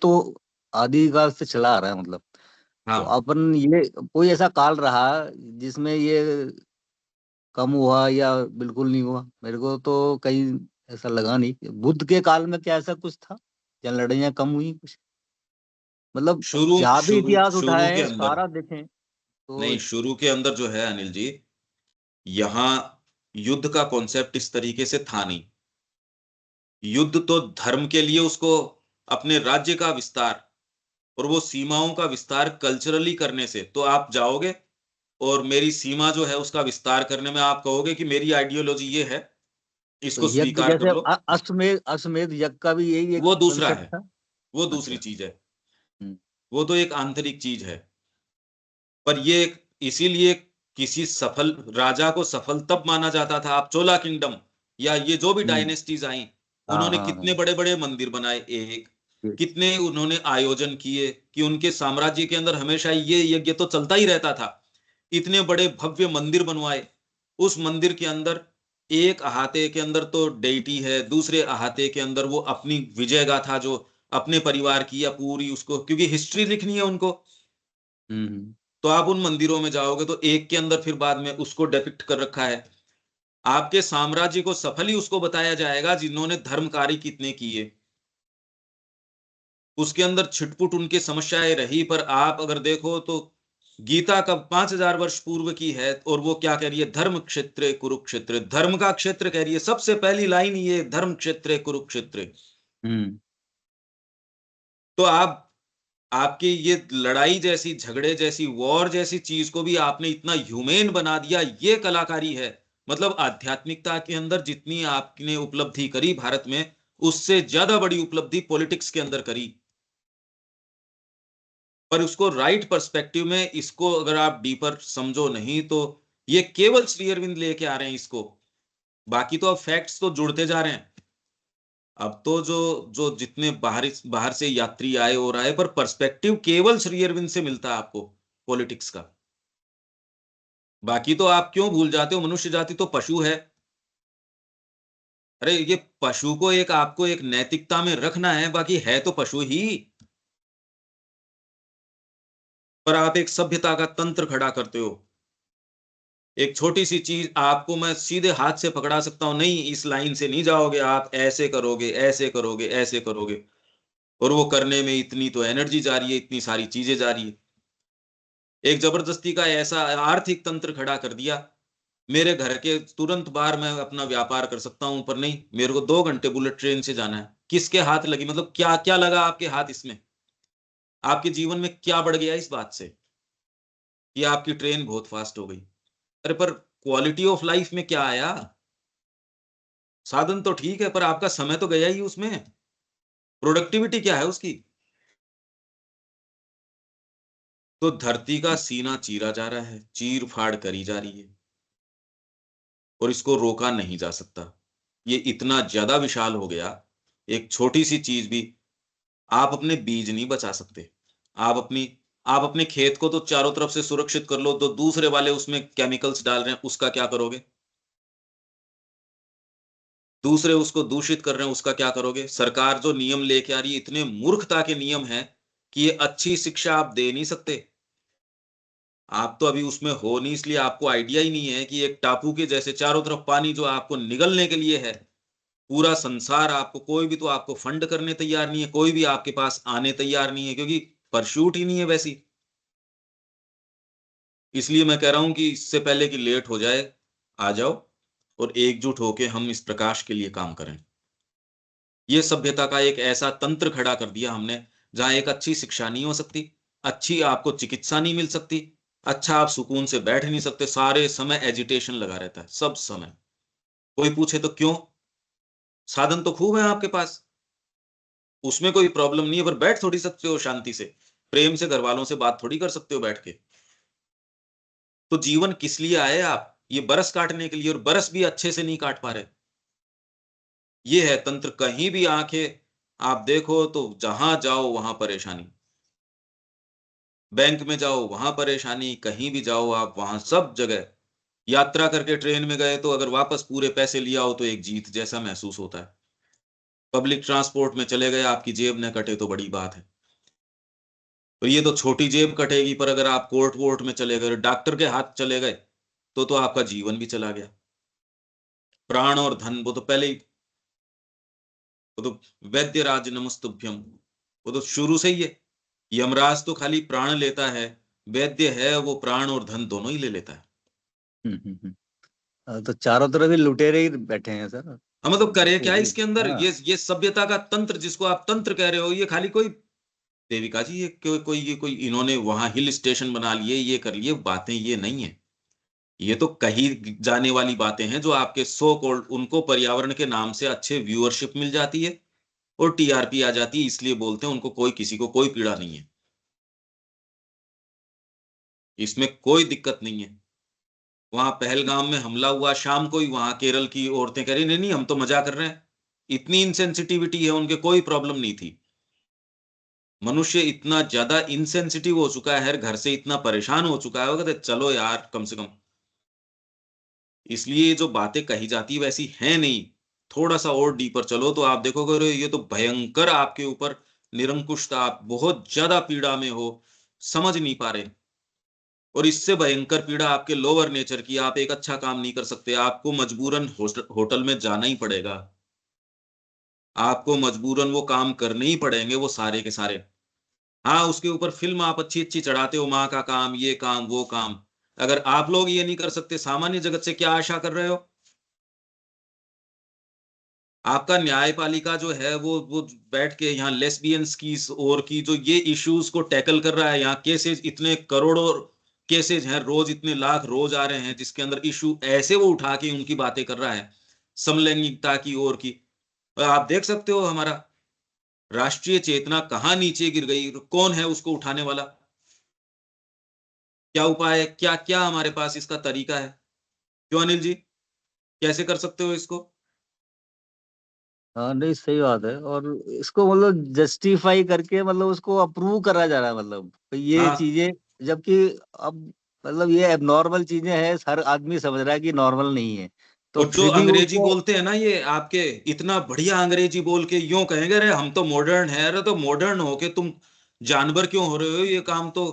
तो आदिकाल से चला आ रहा है मतलब। तो हाँ, अपन ये कोई ऐसा काल रहा जिसमें ये कम हुआ या बिल्कुल नहीं हुआ? मेरे को तो कहीं ऐसा लगा नहीं। बुद्ध के काल में क्या ऐसा कुछ था जहाँ लड़ाइयाँ कम हुई कुछ? मतलब शुरू जहाँ भी शुरू इतिहास शुरू के उठाए अंदर, सारा देखें तो। नहीं, शुरू के अंदर जो है अनिल जी, यहाँ युद्ध का कॉन्सेप्ट इस तरीके से था नहीं। युद्ध तो धर्म के लिए, उसको अपने राज्य का विस्तार और वो सीमाओं का विस्तार कल्चरली करने से, तो आप जाओगे और मेरी सीमा जो है उसका विस्तार करने में आप कहोगे कि मेरी आइडियोलॉजी ये है, तो इसको यज्ञ स्वीकार कर जैसे लो। अश्वमेध यज्ञ का भी यही एक वो दूसरा कंसेप्ट है, था। वो दूसरी अच्छा। चीज है, हम्म। वो तो एक आंतरिक चीज है। पर ये इसीलिए किसी सफल राजा को सफल तब माना जाता था, आप चोला किंगडम या ये जो भी हम्म। डायनेस्टीज आई, हाँ उन्होंने हाँ कितने हाँ। बड़े बड़े मंदिर बनाए, एक ये- कितने उन्होंने आयोजन किए कि उनके साम्राज्य के अंदर हमेशा ये यज्ञ तो चलता ही रहता था। इतने बड़े भव्य मंदिर बनवाए, उस मंदिर के अंदर एक अहाते के अंदर तो डेइटी है, दूसरे अहाते के अंदर वो अपनी विजय गाथा जो अपने परिवार की या पूरी, उसको क्योंकि हिस्ट्री लिखनी है उनको, हम्म। तो आप उन मंदिरों में जाओगे तो एक के अंदर फिर बाद में उसको डिपिक्ट कर रखा है। आपके साम्राज्य को सफल ही उसको बताया जाएगा जिन्होंने धर्म कार्य कितने किए। उसके अंदर छिटपुट उनकी समस्याएं रही, पर आप अगर देखो तो गीता कब 5,000 वर्ष पूर्व की है, और वो क्या कह रही है, धर्म क्षेत्र कुरुक्षेत्र, धर्म का क्षेत्र कह रही है, सबसे पहली लाइन ये, धर्म क्षेत्र कुरुक्षेत्र। हम्म। तो आप, आपकी ये लड़ाई जैसी, झगड़े जैसी, वॉर जैसी चीज को भी आपने इतना ह्यूमेन बना दिया, ये कलाकारी है। मतलब आध्यात्मिकता के अंदर जितनी आपने उपलब्धि करी भारत में, उससे ज्यादा बड़ी उपलब्धि पॉलिटिक्स के अंदर करी। पर उसको राइट पर्सपेक्टिव में, इसको अगर आप डीपर समझो नहीं तो, ये केवल श्री अरविंद लेके आ रहे हैं इसको, बाकी तो अब फैक्ट्स तो जुड़ते जा रहे हैं। अब तो जो जो जितने बाहर बाहर से यात्री आए और आए, पर पर्सपेक्टिव केवल श्री अरविंद से मिलता है आपको पॉलिटिक्स का। बाकी तो आप क्यों भूल जाते हो, मनुष्य जाति तो पशु है। अरे ये पशु को एक, आपको एक नैतिकता में रखना है, बाकी है तो पशु ही। पर आप एक सभ्यता का तंत्र खड़ा करते हो। एक छोटी सी चीज आपको मैं सीधे हाथ से पकड़ा सकता हूं, नहीं इस लाइन से नहीं जाओगे, आप ऐसे करोगे, ऐसे करोगे, ऐसे करोगे, और वो करने में इतनी तो एनर्जी जा रही है, इतनी सारी चीजें जा रही है। एक जबरदस्ती का ऐसा आर्थिक तंत्र खड़ा कर दिया, मेरे घर के तुरंत बाहर मैं अपना व्यापार कर सकता हूं, पर नहीं, मेरे को 2 घंटे बुलेट ट्रेन से जाना है। किसके हाथ लगी, मतलब क्या क्या लगा आपके हाथ इसमें? आपके जीवन में क्या बढ़ गया इस बात से कि आपकी ट्रेन बहुत फास्ट हो गई? अरे पर क्वालिटी ऑफ लाइफ में क्या आया? साधन तो ठीक है, पर आपका समय तो गया ही उसमें। प्रोडक्टिविटी क्या है उसकी? तो धरती का सीना चीरा जा रहा है, चीर फाड़ करी जा रही है, और इसको रोका नहीं जा सकता। ये इतना ज्यादा विशाल हो गया, एक छोटी सी चीज भी, आप अपने बीज नहीं बचा सकते। आप अपने खेत को तो चारों तरफ से सुरक्षित कर लो, तो दूसरे वाले उसमें केमिकल्स डाल रहे हैं, उसका क्या करोगे? दूसरे उसको दूषित कर रहे हैं, उसका क्या करोगे? सरकार जो नियम लेके आ रही है, इतने मूर्खता के नियम हैं कि ये अच्छी शिक्षा आप दे नहीं सकते। आप तो अभी उसमें हो नहीं, इसलिए आपको आइडिया ही नहीं है कि एक टापू के जैसे चारों तरफ पानी जो आपको निगलने के लिए है, पूरा संसार आपको, कोई भी तो आपको फंड करने तैयार नहीं है, कोई भी आपके पास आने तैयार नहीं है, क्योंकि परशूट ही नहीं है वैसी। इसलिए मैं कह रहा हूं कि इससे पहले कि लेट हो जाए, आ जाओ और एकजुट होके हम इस प्रकाश के लिए काम करें। ये सभ्यता का एक ऐसा तंत्र खड़ा कर दिया हमने, जहां एक अच्छी शिक्षा नहीं हो सकती, अच्छी आपको चिकित्सा नहीं मिल सकती, अच्छा आप सुकून से बैठ नहीं सकते, सारे समय एजिटेशन लगा रहता है, सब समय। कोई पूछे तो क्यों? साधन तो खूब है आपके पास, उसमें कोई प्रॉब्लम नहीं है, पर बैठ थोड़ी सकते हो शांति से, प्रेम से घर वालों से बात थोड़ी कर सकते हो बैठ के। तो जीवन किस लिए आए आप? ये बरस काटने के लिए, और बरस भी अच्छे से नहीं काट पा रहे। ये है तंत्र। कहीं भी आंखें आप देखो तो जहां जाओ वहां परेशानी, बैंक में जाओ वहां परेशानी, कहीं भी जाओ आप वहां सब जगह। यात्रा करके ट्रेन में गए तो अगर वापस पूरे पैसे लिया हो तो एक जीत जैसा महसूस होता है। पब्लिक ट्रांसपोर्ट में चले गए, आपकी जेब न कटे तो बड़ी बात है। और ये तो छोटी जेब कटेगी, पर अगर आप कोर्ट वोर्ट में चले गए, डॉक्टर के हाथ चले गए, तो आपका जीवन भी चला गया। प्राण और धन वो तो पहले ही, वो तो वैद्य राज नमस्तुभ्यम, वो तो शुरू से ही है। यमराज तो खाली प्राण लेता है, वैद्य है वो प्राण और धन दोनों ही ले लेता है। तो चारों तरफ ही लुटेरे ही बैठे हैं सर। हम मतलब करे क्या टोटली। इसके अंदर? हाँ। ये सभ्यता का तंत्र, जिसको आप तंत्र कह रहे हो, ये खाली कोई देविका जी, ये कोई इन्होंने वहां हिल स्टेशन बना लिए, ये कर लिए, बातें ये नहीं है। ये तो कही जाने वाली बातें हैं, जो आपके सो कॉल्ड, उनको पर्यावरण के नाम से अच्छे व्यूअरशिप मिल जाती है और टीआरपी आ जाती है, इसलिए बोलते हैं। उनको कोई, किसी को कोई पीड़ा नहीं है, इसमें कोई दिक्कत नहीं है। वहां पहलगाम में हमला हुआ शाम को ही, वहां केरल की औरतें कह रही नहीं नहीं हम तो मजा कर रहे हैं। इतनी इनसेंसिटिविटी है उनके, कोई प्रॉब्लम नहीं थी। मनुष्य इतना ज्यादा इनसेंसिटिव हो चुका है, घर से इतना परेशान हो चुका है, वो कहते चलो यार कम से कम। इसलिए जो बातें कही जाती है वैसी हैं नहीं। थोड़ा सा और डीपर चलो तो आप देखोगे, अरे ये तो भयंकर आपके ऊपर निरंकुशता, आप बहुत ज्यादा पीड़ा में हो, समझ नहीं पा रहे। और इससे भयंकर पीड़ा आपके लोअर नेचर की, आप एक अच्छा काम नहीं कर सकते, आपको मजबूरन होटल में जाना ही पड़ेगा, आपको मजबूरन वो काम करने ही पड़ेंगे, वो सारे के सारे। हाँ, उसके ऊपर फिल्म आप अच्छी अच्छी चढ़ाते हो, माँ का काम, ये काम, वो काम। अगर आप लोग ये नहीं कर सकते, सामान्य जगत से क्या आशा कर रहे हो? आपका न्यायपालिका जो है वो बैठ के यहाँ लेस्बियंस की और की जो ये इश्यूज को टैकल कर रहा है, यहाँ केसेस इतने करोड़ों केसेस हैं रोज, इतने लाख रोज आ रहे हैं, जिसके अंदर इशू ऐसे वो उठा के उनकी बातें कर रहा है, समलैंगिकता की ओर की। और आप देख सकते हो हमारा राष्ट्रीय चेतना कहाँ नीचे गिर गई, कौन है उसको उठाने वाला? क्या उपाय है, क्या क्या हमारे पास इसका तरीका है? क्यों अनिल जी, कैसे कर सकते हो इसको? हाँ नहीं, सही बात है। और इसको मतलब जस्टिफाई करके मतलब उसको अप्रूव करा जा रहा है, मतलब तो ये हाँ, चीजें, जबकि अब मतलब ये एबनॉर्मल चीजें हैं, हर आदमी समझ रहा है कि नॉर्मल नहीं है, तो और जो फिर भी अंग्रेजी उसको। बोलते हैं ना, ये आपके इतना बढ़िया अंग्रेजी बोल के यूं कहेंगे, अरे हम तो मॉडर्न है। अरे तो मॉडर्न हो के तुम जानवर क्यों हो रहे हो? ये काम तो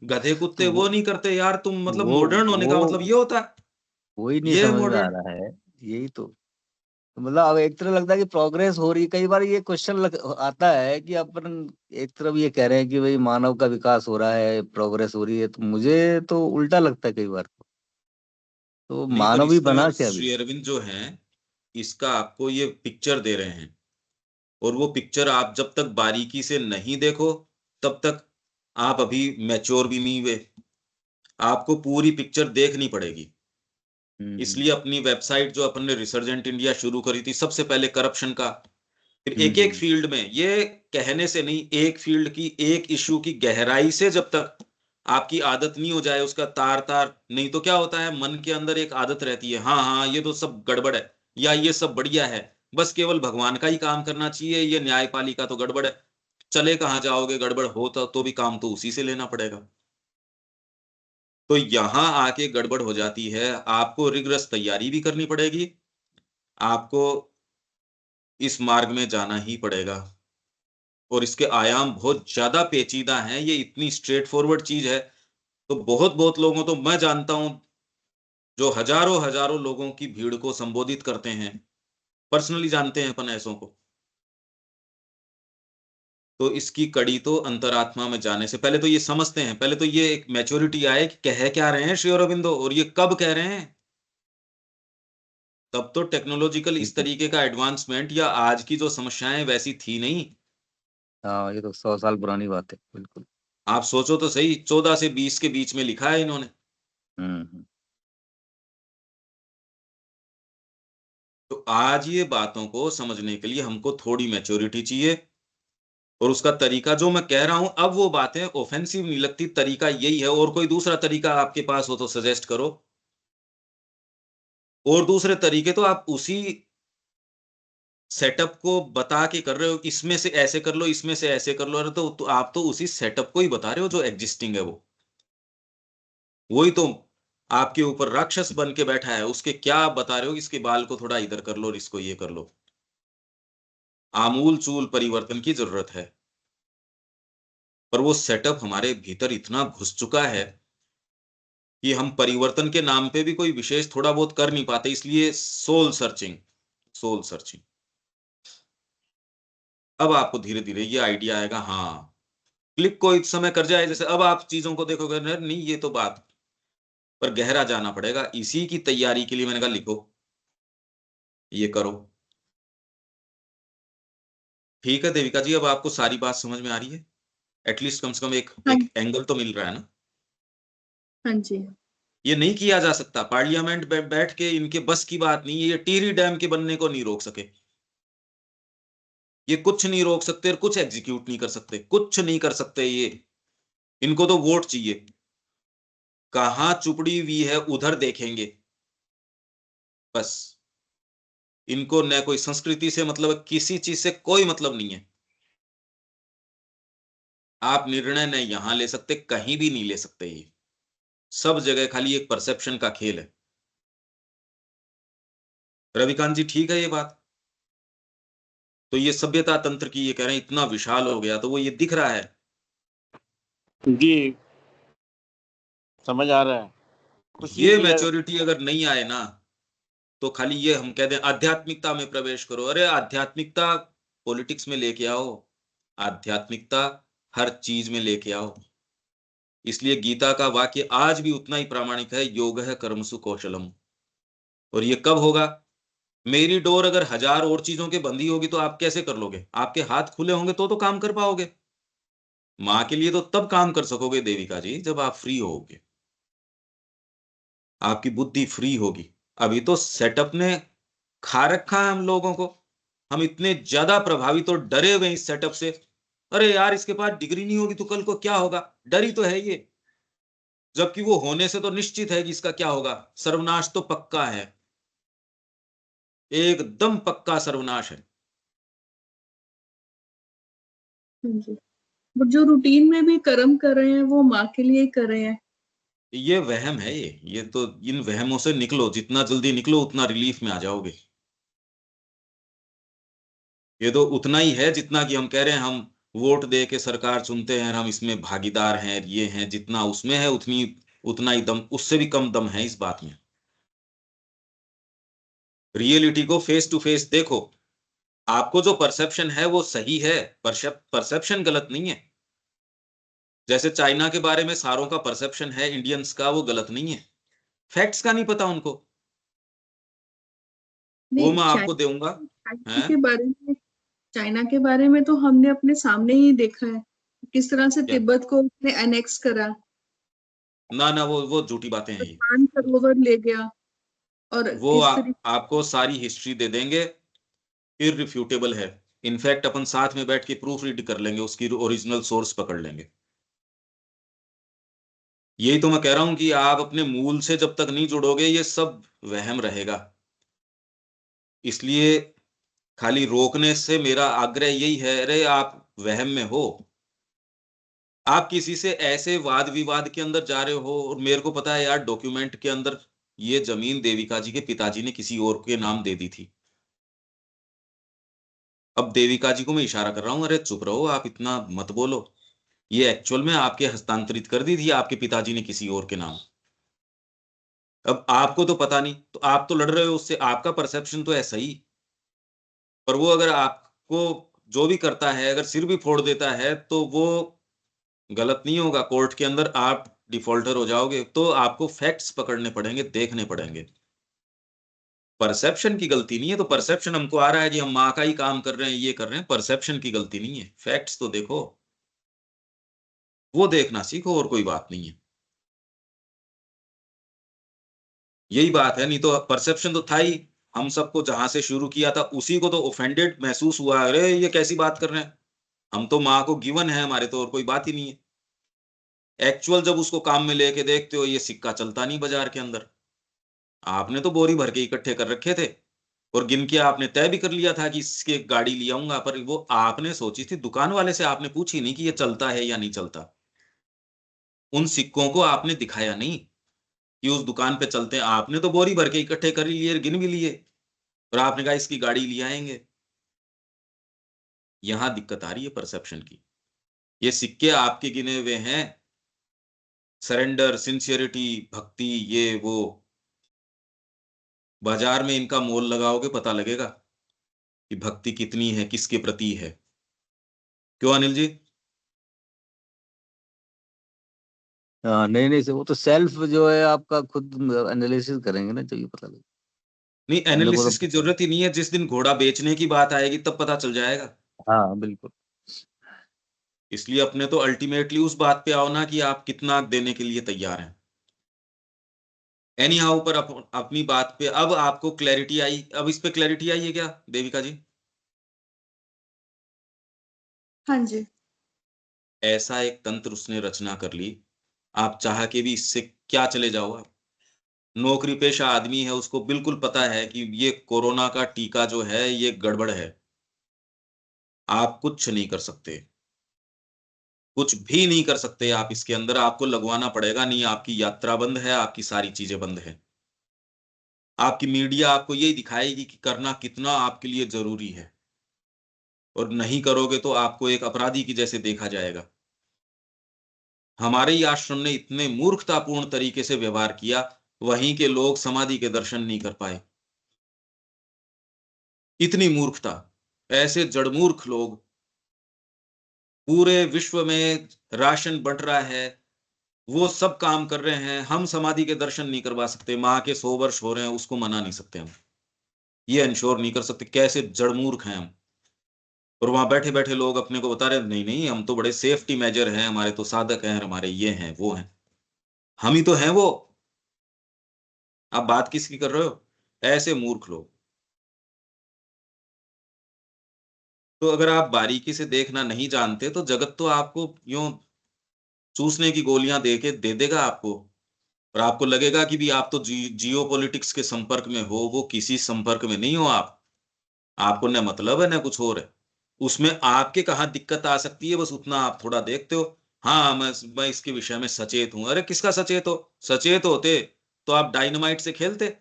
गधे कुत्ते वो वो नहीं करते यार, तुम मतलब वो मॉडर्न होने वो का मतलब ये होता है? वो ही नहीं ये समझ में आ मॉडर्न। रहा है। यही तो मतलब अब एक तरह लगता है कि प्रोग्रेस हो रही है। कई बार ये क्वेश्चन आता है कि अपन एक तरफ ये कह रहे हैं कि भाई मानव का विकास हो रहा है, प्रोग्रेस हो रही है, तो मुझे तो उल्टा लगता है कई बार। तो नहीं, पर मानव ही बना इसका क्या अभी। श्री अरविंद जो है, इसका आपको ये पिक्चर दे रहे हैं, और वो पिक्चर आप जब तक बारीकी से नहीं देखो, तब तक आप अभी मैच्योर भी नहीं हुए। आपको पूरी पिक्चर देखनी पड़ेगी। हम्म। इसलिए अपनी वेबसाइट जो अपन ने रिसर्जेंट इंडिया शुरू करी थी, सबसे पहले करप्शन का, फिर हम्म। एक एक फील्ड में, ये कहने से नहीं, एक फील्ड की, एक इश्यू की गहराई से जब तक आपकी आदत नहीं हो जाए उसका तार तार, नहीं तो क्या होता है मन के अंदर एक आदत रहती है, हाँ हाँ ये तो सब गड़बड़ है या ये सब बढ़िया है, बस केवल भगवान का ही काम करना चाहिए, ये न्यायपालिका तो गड़बड़ है। चले कहाँ जाओगे, गड़बड़ हो तो भी काम तो उसी से लेना पड़ेगा। तो यहां आके गड़बड़ हो जाती है, आपको रिगरस तैयारी भी करनी पड़ेगी, आपको इस मार्ग में जाना ही पड़ेगा। और इसके आयाम बहुत ज्यादा पेचीदा हैं, ये इतनी स्ट्रेट फॉरवर्ड चीज है तो बहुत बहुत लोगों, तो मैं जानता हूं जो हजारों हजारों लोगों की भीड़ को संबोधित करते हैं, पर्सनली जानते हैं अपन ऐसों को। तो इसकी कड़ी तो अंतरात्मा में जाने से पहले तो ये समझते हैं, पहले तो ये एक मैच्योरिटी आए कि कह क्या रहे हैं श्री अरविंदो और ये कब कह रहे हैं। तब तो टेक्नोलॉजिकल इस ठीक है। तरीके का एडवांसमेंट या आज की जो समस्याएं वैसी थी नहीं। हाँ, ये तो 100 साल पुरानी बात है, बिल्कुल। आप सोचो तो सही, 14 से 20 के बीच में लिखा है इन्होंने। हम्म। तो आज ये बातों को समझने के लिए हमको थोड़ी मैच्योरिटी चाहिए, और उसका तरीका जो मैं कह रहा हूं अब वो बातें ऑफेंसिव नहीं लगती, तरीका यही है। और कोई दूसरा तरीका आपके पास हो तो सजेस्ट करो, और दूसरे तरीके तो आप उसी सेटअप को बता के कर रहे हो, इसमें से ऐसे कर लो, इसमें से ऐसे कर लो, अरे तो आप तो उसी सेटअप को ही बता रहे हो जो एग्जिस्टिंग है, वो वही तो आपके ऊपर राक्षस बन के बैठा है, उसके क्या आप बता रहे हो कि इसके बाल को थोड़ा इधर कर लो और इसको ये कर लो। आमूल चूल परिवर्तन की जरूरत है, पर वो सेटअप हमारे भीतर इतना घुस चुका है कि हम परिवर्तन के नाम पे भी कोई विशेष थोड़ा बहुत कर नहीं पाते, इसलिए सोल सर्चिंग, सोल सर्चिंग। अब आपको धीरे धीरे ये आइडिया आएगा, हाँ क्लिक को इस समय कर जाए, जैसे अब आप चीजों को देखोगे नहीं ये तो बात, पर गहरा जाना पड़ेगा, इसी की तैयारी के लिए मैंने कहा लिखो, ये करो। ठीक है देविका जी, अब आपको सारी बात समझ में आ रही है, एटलीस्ट कम से कम एक हाँ एक एंगल तो मिल रहा है ना। हाँ जी। ये नहीं किया जा सकता, पार्लियामेंट बैठ के इनके बस की बात नहीं है, ये टिहरी डैम के बनने को नहीं रोक सके, ये कुछ नहीं रोक सकते और कुछ एग्जीक्यूट नहीं कर सकते, कुछ नहीं कर सकते ये। इनको तो वोट चाहिए, कहां चुपड़ी हुई है उधर देखेंगे बस। इनको न कोई संस्कृति से मतलब है, किसी चीज से कोई मतलब नहीं है। आप निर्णय न यहां ले सकते, कहीं भी नहीं ले सकते, ये सब जगह खाली एक परसेप्शन का खेल है। रविकांत जी ठीक है ये बात। तो ये सभ्यता तंत्र की ये कह रहे हैं इतना विशाल हो गया, तो वो ये दिख रहा है जी, समझ आ रहा है। कुछ ये चीज मैच्योरिटी अगर नहीं आए ना, तो खाली ये हम कह दें आध्यात्मिकता में प्रवेश करो, अरे आध्यात्मिकता पॉलिटिक्स में लेके आओ, आध्यात्मिकता हर चीज में लेके आओ। इसलिए गीता का वाक्य आज भी उतना ही प्रामाणिक है, योग है कर्मसु कौशलम। और ये कब होगा, मेरी डोर अगर 1000 और चीजों के बंदी होगी तो आप कैसे कर लोगे, आपके हाथ खुले होंगे तो काम कर पाओगे। माँ के लिए तो तब काम कर सकोगे देविका जी जब आप फ्री होगे, आपकी बुद्धि फ्री होगी। अभी तो सेटअप ने खा रखा है हम लोगों को, हम इतने ज्यादा प्रभावित और डरे हुए इस सेटअप से। अरे यार इसके पास डिग्री नहीं होगी तो कल को क्या होगा, डर ही तो है ये, जबकि वो होने से तो निश्चित है कि इसका क्या होगा, सर्वनाश तो पक्का है, एकदम पक्का सर्वनाश है। हाँ जी। बट जो रूटीन में भी कर्म कर रहे हैं वो माँ के लिए ही कर रहे हैं। ये वहम है, ये तो इन वहमों से निकलो, जितना जल्दी निकलो उतना रिलीफ में आ जाओगे। ये तो उतना ही है जितना कि हम कह रहे हैं हम वोट दे के सरकार चुनते हैं, हम इसमें भागीदार हैं, ये हैं, जितना उसमें है उतनी उतना ही दम, उससे भी कम दम है इस बात में। रियलिटी को फेस टू फेस देखो, आपको जो परसेप्शन है वो सही है, परसेप्शन गलत नहीं है। जैसे चाइना के बारे में सारों का परसेप्शन है इंडियंस का, वो गलत नहीं है, फैक्ट्स का नहीं पता उनको, वो नहीं, मैं आपको दूंगा। चाइना हैं के बारे में, चाइना के बारे में तो हमने अपने सामने ही देखा है किस तरह से क्या, तिब्बत को उसने एनेक्स करा ना ना वो झूठी बातें हैं और ये। मान सरोवर ले गया। और वो किस तरीके आपको सारी हिस्ट्री दे देंगे, इररिफ्यूटेबल है। इनफैक्ट अपन साथ में बैठ के प्रूफ रीड कर लेंगे, उसकी ओरिजिनल सोर्स पकड़ लेंगे। यही तो मैं कह रहा हूं कि आप अपने मूल से जब तक नहीं जुड़ोगे ये सब वहम रहेगा। इसलिए खाली रोकने से मेरा आग्रह यही है, अरे आप वहम में हो, आप किसी से ऐसे वाद विवाद के अंदर जा रहे हो, और मेरे को पता है यार डॉक्यूमेंट के अंदर ये जमीन देविका जी के पिताजी ने किसी और के नाम दे दी थी। अब देविका जी को मैं इशारा कर रहा हूं, अरे चुप रहो, आप इतना मत बोलो, ये एक्चुअल में आपके हस्तांतरित कर दी थी आपके पिताजी ने किसी और के नाम। अब आपको तो पता नहीं, तो आप तो लड़ रहे हो उससे, आपका परसेप्शन तो ऐसा ही। पर वो अगर आपको जो भी करता है, अगर सिर भी फोड़ देता है, तो वो गलत नहीं होगा, कोर्ट के अंदर आप डिफॉल्टर हो जाओगे, तो आपको फैक्ट्स पकड़ने पड़ेंगे, देखने पड़ेंगे। परसेप्शन की गलती नहीं है, तो परसेप्शन हमको आ रहा है कि हम माँ का ही काम कर रहे हैं, ये कर रहे हैं, परसेप्शन की गलती नहीं है, फैक्ट्स तो देखो, वो देखना सीखो, और कोई बात नहीं है। यही बात है, नहीं तो परसेप्शन तो था ही, हम सबको जहां से शुरू किया था उसी को तो ऑफेंडेड महसूस हुआ, अरे ये कैसी बात कर रहे हैं, हम तो माँ को गिवन है हमारे, तो और कोई बात ही नहीं है। एक्चुअल जब उसको काम में लेके देखते हो, ये सिक्का चलता नहीं बाजार के अंदर। आपने तो बोरी भर के इकट्ठे कर रखे थे, और गिन के आपने तय भी कर लिया था कि इसकी एक गाड़ी ले आऊंगा, पर वो आपने सोची थी, दुकान वाले से आपने पूछी नहीं कि ये चलता है या नहीं चलता। उन सिक्कों को आपने दिखाया नहीं कि उस दुकान पे चलते हैं, आपने तो बोरी भर के इकट्ठे कर लिए, गिन भी लिए, और आपने कहा इसकी गाड़ी ले आएंगे। यहां दिक्कत आ रही है परसेप्शन की। ये सिक्के आपके गिने हुए हैं, सरेंडर, सिंसियरिटी, भक्ति, ये वो, बाजार में इनका मोल लगाओगे पता लगेगा कि भक्ति कितनी है, किसके प्रति है। क्यों अनिल जी? हाँ, नहीं नहीं, वो तो सेल्फ जो है आपका खुद एनालिसिस करेंगे ना, चाहिए पता लगे। नहीं, हम लोग को एनालिसिस की तो जरूरत ही नहीं है, जिस दिन घोड़ा बेचने की बात आएगी तब पता चल जाएगा। हाँ बिल्कुल। इसलिए अपने तो अल्टीमेटली उस बात पे आओ ना कि आप कितना देने के लिए तैयार हैं। एनी हाउ, पर अपनी बात पे अब आपको क्लैरिटी आई, अब इस पे क्लैरिटी आई है क्या देविका जी? हाँ जी। ऐसा एक तंत्र उसने रचना कर ली, आप चाह के भी इससे क्या चले जाओ आप। नौकरी पेशा आदमी है, उसको बिल्कुल पता है कि ये कोरोना का टीका जो है ये गड़बड़ है, आप कुछ नहीं कर सकते, कुछ भी नहीं कर सकते आप इसके अंदर, आपको लगवाना पड़ेगा, नहीं आपकी यात्रा बंद है, आपकी सारी चीजें बंद है। आपकी मीडिया आपको यही दिखाएगी कि करना कितना आपके लिए जरूरी है, और नहीं करोगे तो आपको एक अपराधी की जैसे देखा जाएगा। हमारे ही आश्रम ने इतने मूर्खतापूर्ण तरीके से व्यवहार किया, वहीं के लोग समाधि के दर्शन नहीं कर पाए। इतनी मूर्खता, ऐसे जड़मूर्ख लोग, पूरे विश्व में राशन बंट रहा है, वो सब काम कर रहे हैं, हम समाधि के दर्शन नहीं करवा सकते, माँ के 100 वर्ष हो रहे हैं उसको मना नहीं सकते हम, ये इंश्योर नहीं कर सकते, कैसे जड़मूर्ख हैं हम। और वहां बैठे बैठे लोग अपने को बता रहे नहीं नहीं, हम तो बड़े सेफ्टी मेजर हैं, हमारे तो साधक हैं, हमारे ये हैं वो हैं, हम ही तो हैं वो। आप बात किसकी कर रहे हो? ऐसे मूर्ख लोग। तो अगर आप बारीकी से देखना नहीं जानते, तो जगत तो आपको यूं चूसने की गोलियां दे के दे देगा आपको, और आपको लगेगा कि भी आप तो जियो पॉलिटिक्स के संपर्क में हो, वो किसी संपर्क में नहीं हो आप। आपको न मतलब है न कुछ और है। उसमें आपके कहाँ दिक्कत आ सकती है, बस उतना आप थोड़ा देखते हो। हाँ, मैं इसके विषय में सचेत हूं, अरे किसका सचेत हो? सचेत होते तो आप डायनामाइट से खेलते,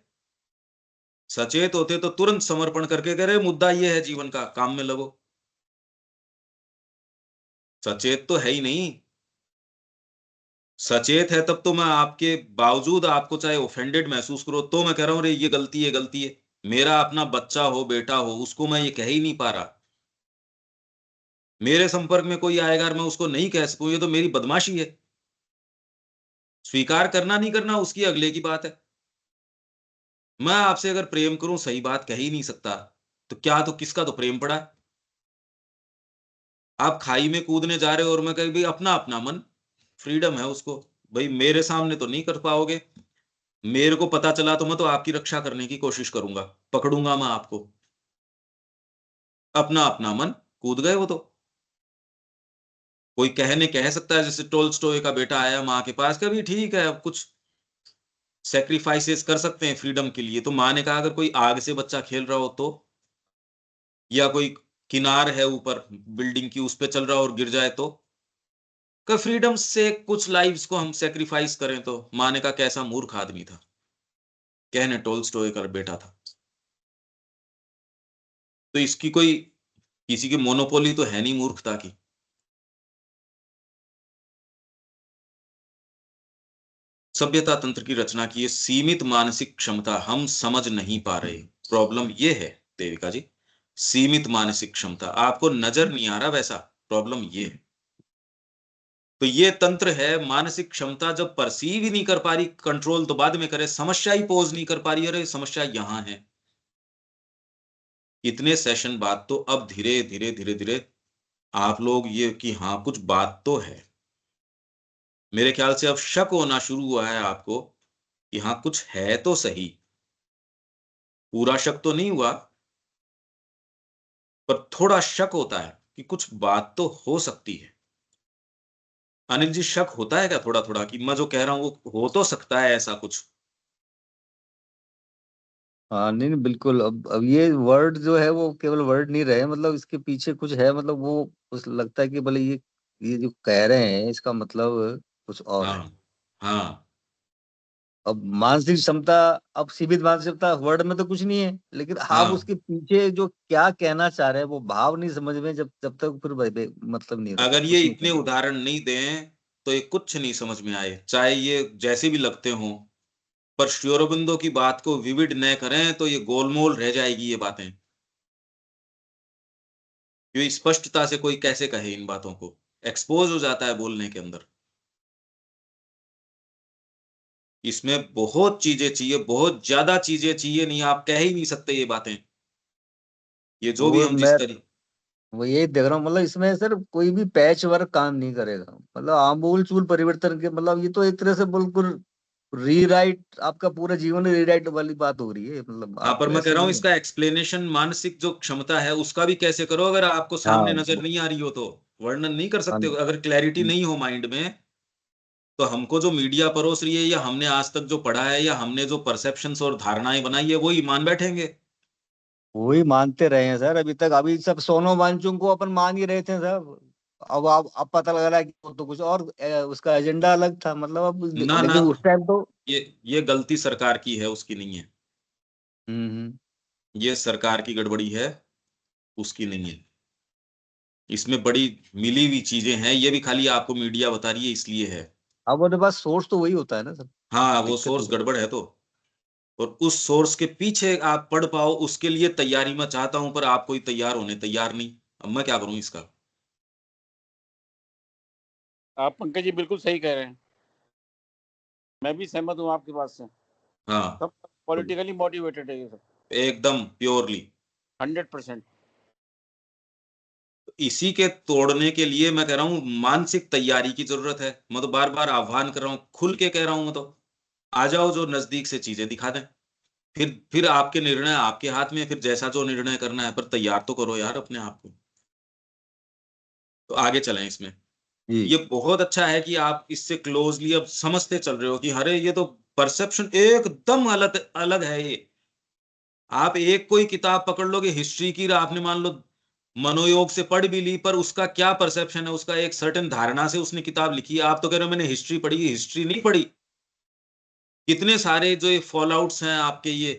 सचेत होते तो तुरंत समर्पण करके कह रहे मुद्दा ये है जीवन का, काम में लगो। सचेत तो है ही नहीं। सचेत है तब तो मैं आपके बावजूद आपको चाहे ऑफेंडेड महसूस करो, तो मैं कह रहा हूं रे ये गलती है, गलती है। मेरा अपना बच्चा हो, बेटा हो, उसको मैं ये कह ही नहीं पा रहा। मेरे संपर्क में कोई आएगा और मैं उसको नहीं कह सकूं, ये तो मेरी बदमाशी है। स्वीकार करना नहीं करना उसकी अगले की बात है। मैं आपसे अगर प्रेम करूं, सही बात कह ही नहीं सकता, तो क्या, तो किसका तो प्रेम पड़ा। आप खाई में कूदने जा रहे हो, और मैं कह भाई अपना अपना मन, फ्रीडम है उसको, भाई मेरे सामने तो नहीं कर पाओगे। मेरे को पता चला तो मैं तो आपकी रक्षा करने की कोशिश करूंगा, पकड़ूंगा मैं आपको। अपना अपना मन, कूद गए वो तो। कोई कह सकता है जैसे टोल्स्टॉय का बेटा आया माँ के पास, कभी ठीक है अब कुछ सेक्रीफाइसेस कर सकते हैं फ्रीडम के लिए। तो माँ ने कहा अगर कोई आग से बच्चा खेल रहा हो तो, या कोई किनार है ऊपर बिल्डिंग की उस पे चल रहा हो और गिर जाए तो, का फ्रीडम से कुछ लाइव्स को हम सेक्रीफाइस करें तो। माँ ने कहा कैसा मूर्ख आदमी था, कहने टोल्स्टॉय का बेटा था। तो इसकी कोई किसी की मोनोपोली तो है नहीं मूर्खता की। सभ्यता तंत्र की रचना की ये सीमित मानसिक क्षमता हम समझ नहीं पा रहे। प्रॉब्लम ये है देविका जी, सीमित मानसिक क्षमता आपको नजर नहीं आ रहा, वैसा प्रॉब्लम ये है। तो ये तंत्र है, मानसिक क्षमता जब परसीव ही नहीं कर पा रही, कंट्रोल तो बाद में करे, समस्या ही पोज नहीं कर पा रही, अरे समस्या यहां है। इतने सेशन बाद तो अब धीरे धीरे धीरे धीरे आप लोग ये कि हाँ कुछ बात तो है, मेरे ख्याल से अब शक होना शुरू हुआ है आपको कि हाँ कुछ है तो सही। पूरा शक तो नहीं हुआ, पर थोड़ा शक होता है कि कुछ बात तो हो सकती है। अनिल जी शक होता है क्या थोड़ा थोड़ा कि मैं जो कह रहा हूं वो हो तो सकता है ऐसा कुछ? हाँ नहीं नहीं, बिल्कुल। अब ये वर्ड जो है वो केवल वर्ड नहीं रहे, मतलब इसके पीछे कुछ है, मतलब वो उस लगता है कि भले ये जो कह रहे हैं इसका मतलब कुछ और है। हाँ हाँ अब मानसिक क्षमता, अब सीमित मानसिक क्षमता वर्ड में तो कुछ नहीं है, लेकिन आप हाँ। उसके पीछे जो क्या कहना चाह रहे हैं वो भाव नहीं समझ में, जब तक फिर मतलब नहीं रहता, अगर ये कुछ नहीं इतने समझ। उदाहरण नहीं दें तो ये कुछ नहीं समझ में आए, चाहे ये जैसे भी लगते हों। पर श्री अरबिंदो की बात को विविड न करें तो ये गोलमोल रह जाएगी ये बातें। ये स्पष्टता से कोई कैसे कहे इन बातों को, एक्सपोज हो जाता है बोलने के अंदर। इसमें बहुत चीजें चाहिए, बहुत ज्यादा चीजें चाहिए, नहीं आप कह ही नहीं सकते ये बातें। ये जो भी वो हम मैं जिस तरीके। वो यही देख रहा हूँ, मतलब इसमें सर कोई भी पैच वर्क काम नहीं करेगा, मतलब आमूल चूल परिवर्तन के, मतलब ये तो एक तरह से बिल्कुल रीराइट, आपका पूरा जीवन रीराइट वाली बात हो रही है, मतलब हाँ पर आप मैं कह ऐसे रहा हूं नहीं। इसका एक्सप्लेनेशन, मानसिक जो क्षमता है उसका भी कैसे करो अगर आपको सामने हाँ नजर नहीं आ रही हो तो। वर्णन नहीं कर हाँ सकते हो अगर क्लैरिटी नहीं हो माइंड में। तो हमको जो मीडिया परोस रही है या हमने आज तक जो पढ़ा है या हमने जो परसेप्शंस और धारणाएं बनाई है वही मान बैठेंगे। वही मानते रहे हैं सर अभी तक, अभी सब सोनो वांगचुक को अपन मान ही रहे थे सब। अब पता लग रहा है कि वो तो कुछ और उसका एजेंडा अलग था, मतलब अब ना ना, लेकिन उस टाइम तो। ये गलती सरकार की है उसकी नहीं है। हम्म। ये सरकार की गड़बड़ी है, उसकी नहीं है। इसमें बड़ी मिली हुई चीजें हैं, ये भी खाली आपको मीडिया बता रही है इसलिए है। अब उनके पास सोर्स तो वही होता है ना सर, हाँ वो दिक्कत सोर्स तो। गड़बड़ है तो। और उस सोर्स के पीछे आप पढ़ पाओ उसके लिए तैयारी मैं चाहता हूं, पर आप कोई तैयार होने तैयार नहीं। अब मैं क्या करूं इसका? आप पंकज जी बिल्कुल सही कह रहे हैं, मैं भी सहमत हूँ आपकी बात से। हाँ सब पॉलिटिकली मोटिवेटेड है ये सब, एकदम प्योरली। 100%। इसी के तोड़ने के लिए मैं कह रहा हूं मानसिक तैयारी की जरूरत है। मैं तो बार बार आह्वान कर रहा हूं, खुल के कह रहा हूं मैं तो। आ जाओ, जो नजदीक से चीजें दिखा दें। फिर आपके निर्णय आपके हाथ में है, फिर जैसा जो निर्णय करना है, पर तैयार तो करो यार अपने आप को। तो आगे चलें इसमें। जी। ये बहुत अच्छा है कि आप इससे क्लोजली अब समझते चल रहे हो कि अरे ये तो परसेप्शन एकदम अलग अलग है ये। आप एक कोई किताब पकड़ लोगे हिस्ट्री की, आपने मान लो मनोयोग से पढ़ भी ली, पर उसका क्या परसेप्शन है, उसका एक सर्टेन धारणा से उसने किताब लिखी है। आप तो कह रहे हो मैंने हिस्ट्री पढ़ी, हिस्ट्री नहीं पढ़ी। कितने सारे जो ये फॉल आउट्स हैं आपके, ये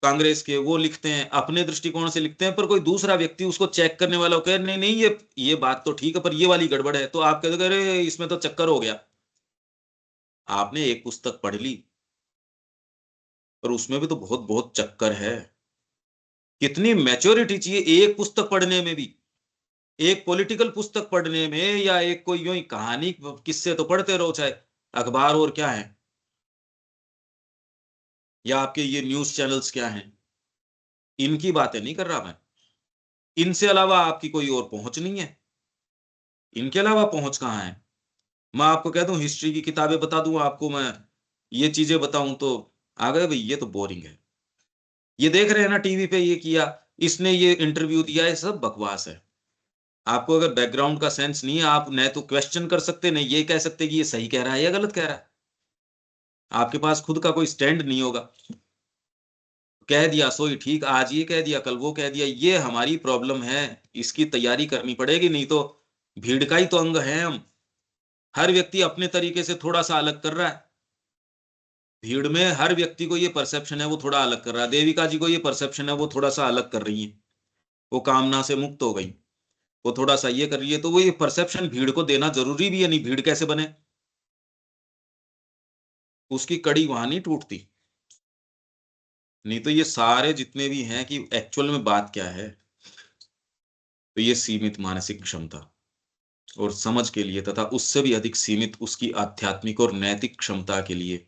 कांग्रेस के, वो लिखते हैं अपने दृष्टिकोण से लिखते हैं, पर कोई दूसरा व्यक्ति उसको चेक करने वाला कहे नहीं नहीं ये बात तो ठीक है पर ये वाली गड़बड़ है, तो आप कहते अरे इसमें तो चक्कर हो गया। आपने एक पुस्तक पढ़ ली, पर उसमें भी तो बहुत बहुत चक्कर है। कितनी मैच्योरिटी चाहिए एक पुस्तक पढ़ने में भी। एक पॉलिटिकल पुस्तक पढ़ने में, या एक कोई यूं ही कहानी किस्से तो पढ़ते रहो, चाहे अखबार और क्या है, या आपके ये न्यूज चैनल्स क्या हैं, इनकी बातें नहीं कर रहा मैं। इनसे अलावा आपकी कोई और पहुंच नहीं है। इनके अलावा पहुंच कहाँ है? मैं आपको कह दूं हिस्ट्री की किताबें बता दूं आपको मैं, ये चीजें बताऊं तो आ गए भाई ये तो बोरिंग है। ये देख रहे हैं ना टीवी पे ये किया, इसने ये इंटरव्यू दिया, ये सब बकवास है। आपको अगर बैकग्राउंड का सेंस नहीं है, आप न तो क्वेश्चन कर सकते, न ये कह सकते कि ये सही कह रहा है या गलत कह रहा है। आपके पास खुद का कोई स्टैंड नहीं होगा। कह दिया सोई ठीक, आज ये कह दिया, कल वो कह दिया, ये हमारी प्रॉब्लम है। इसकी तैयारी करनी पड़ेगी, नहीं तो भीड़ का ही तो अंग है हम। हर व्यक्ति अपने तरीके से थोड़ा सा अलग कर रहा है। भीड़ में हर व्यक्ति को ये परसेप्शन है, वो थोड़ा अलग कर रहा है। देविका जी को ये परसेप्शन है, वो थोड़ा सा अलग कर रही है। वो कामना से मुक्त हो गई, वो थोड़ा सा ये कर रही है। तो वो ये परसेप्शन भीड़ को देना जरूरी भी है, नहीं भीड़ कैसे बने? उसकी कड़ी वहां नहीं टूटती। नहीं तो ये सारे जितने भी हैं कि एक्चुअल में बात क्या है, तो ये सीमित मानसिक क्षमता और समझ के लिए, तथा उससे भी अधिक सीमित उसकी आध्यात्मिक और नैतिक क्षमता के लिए।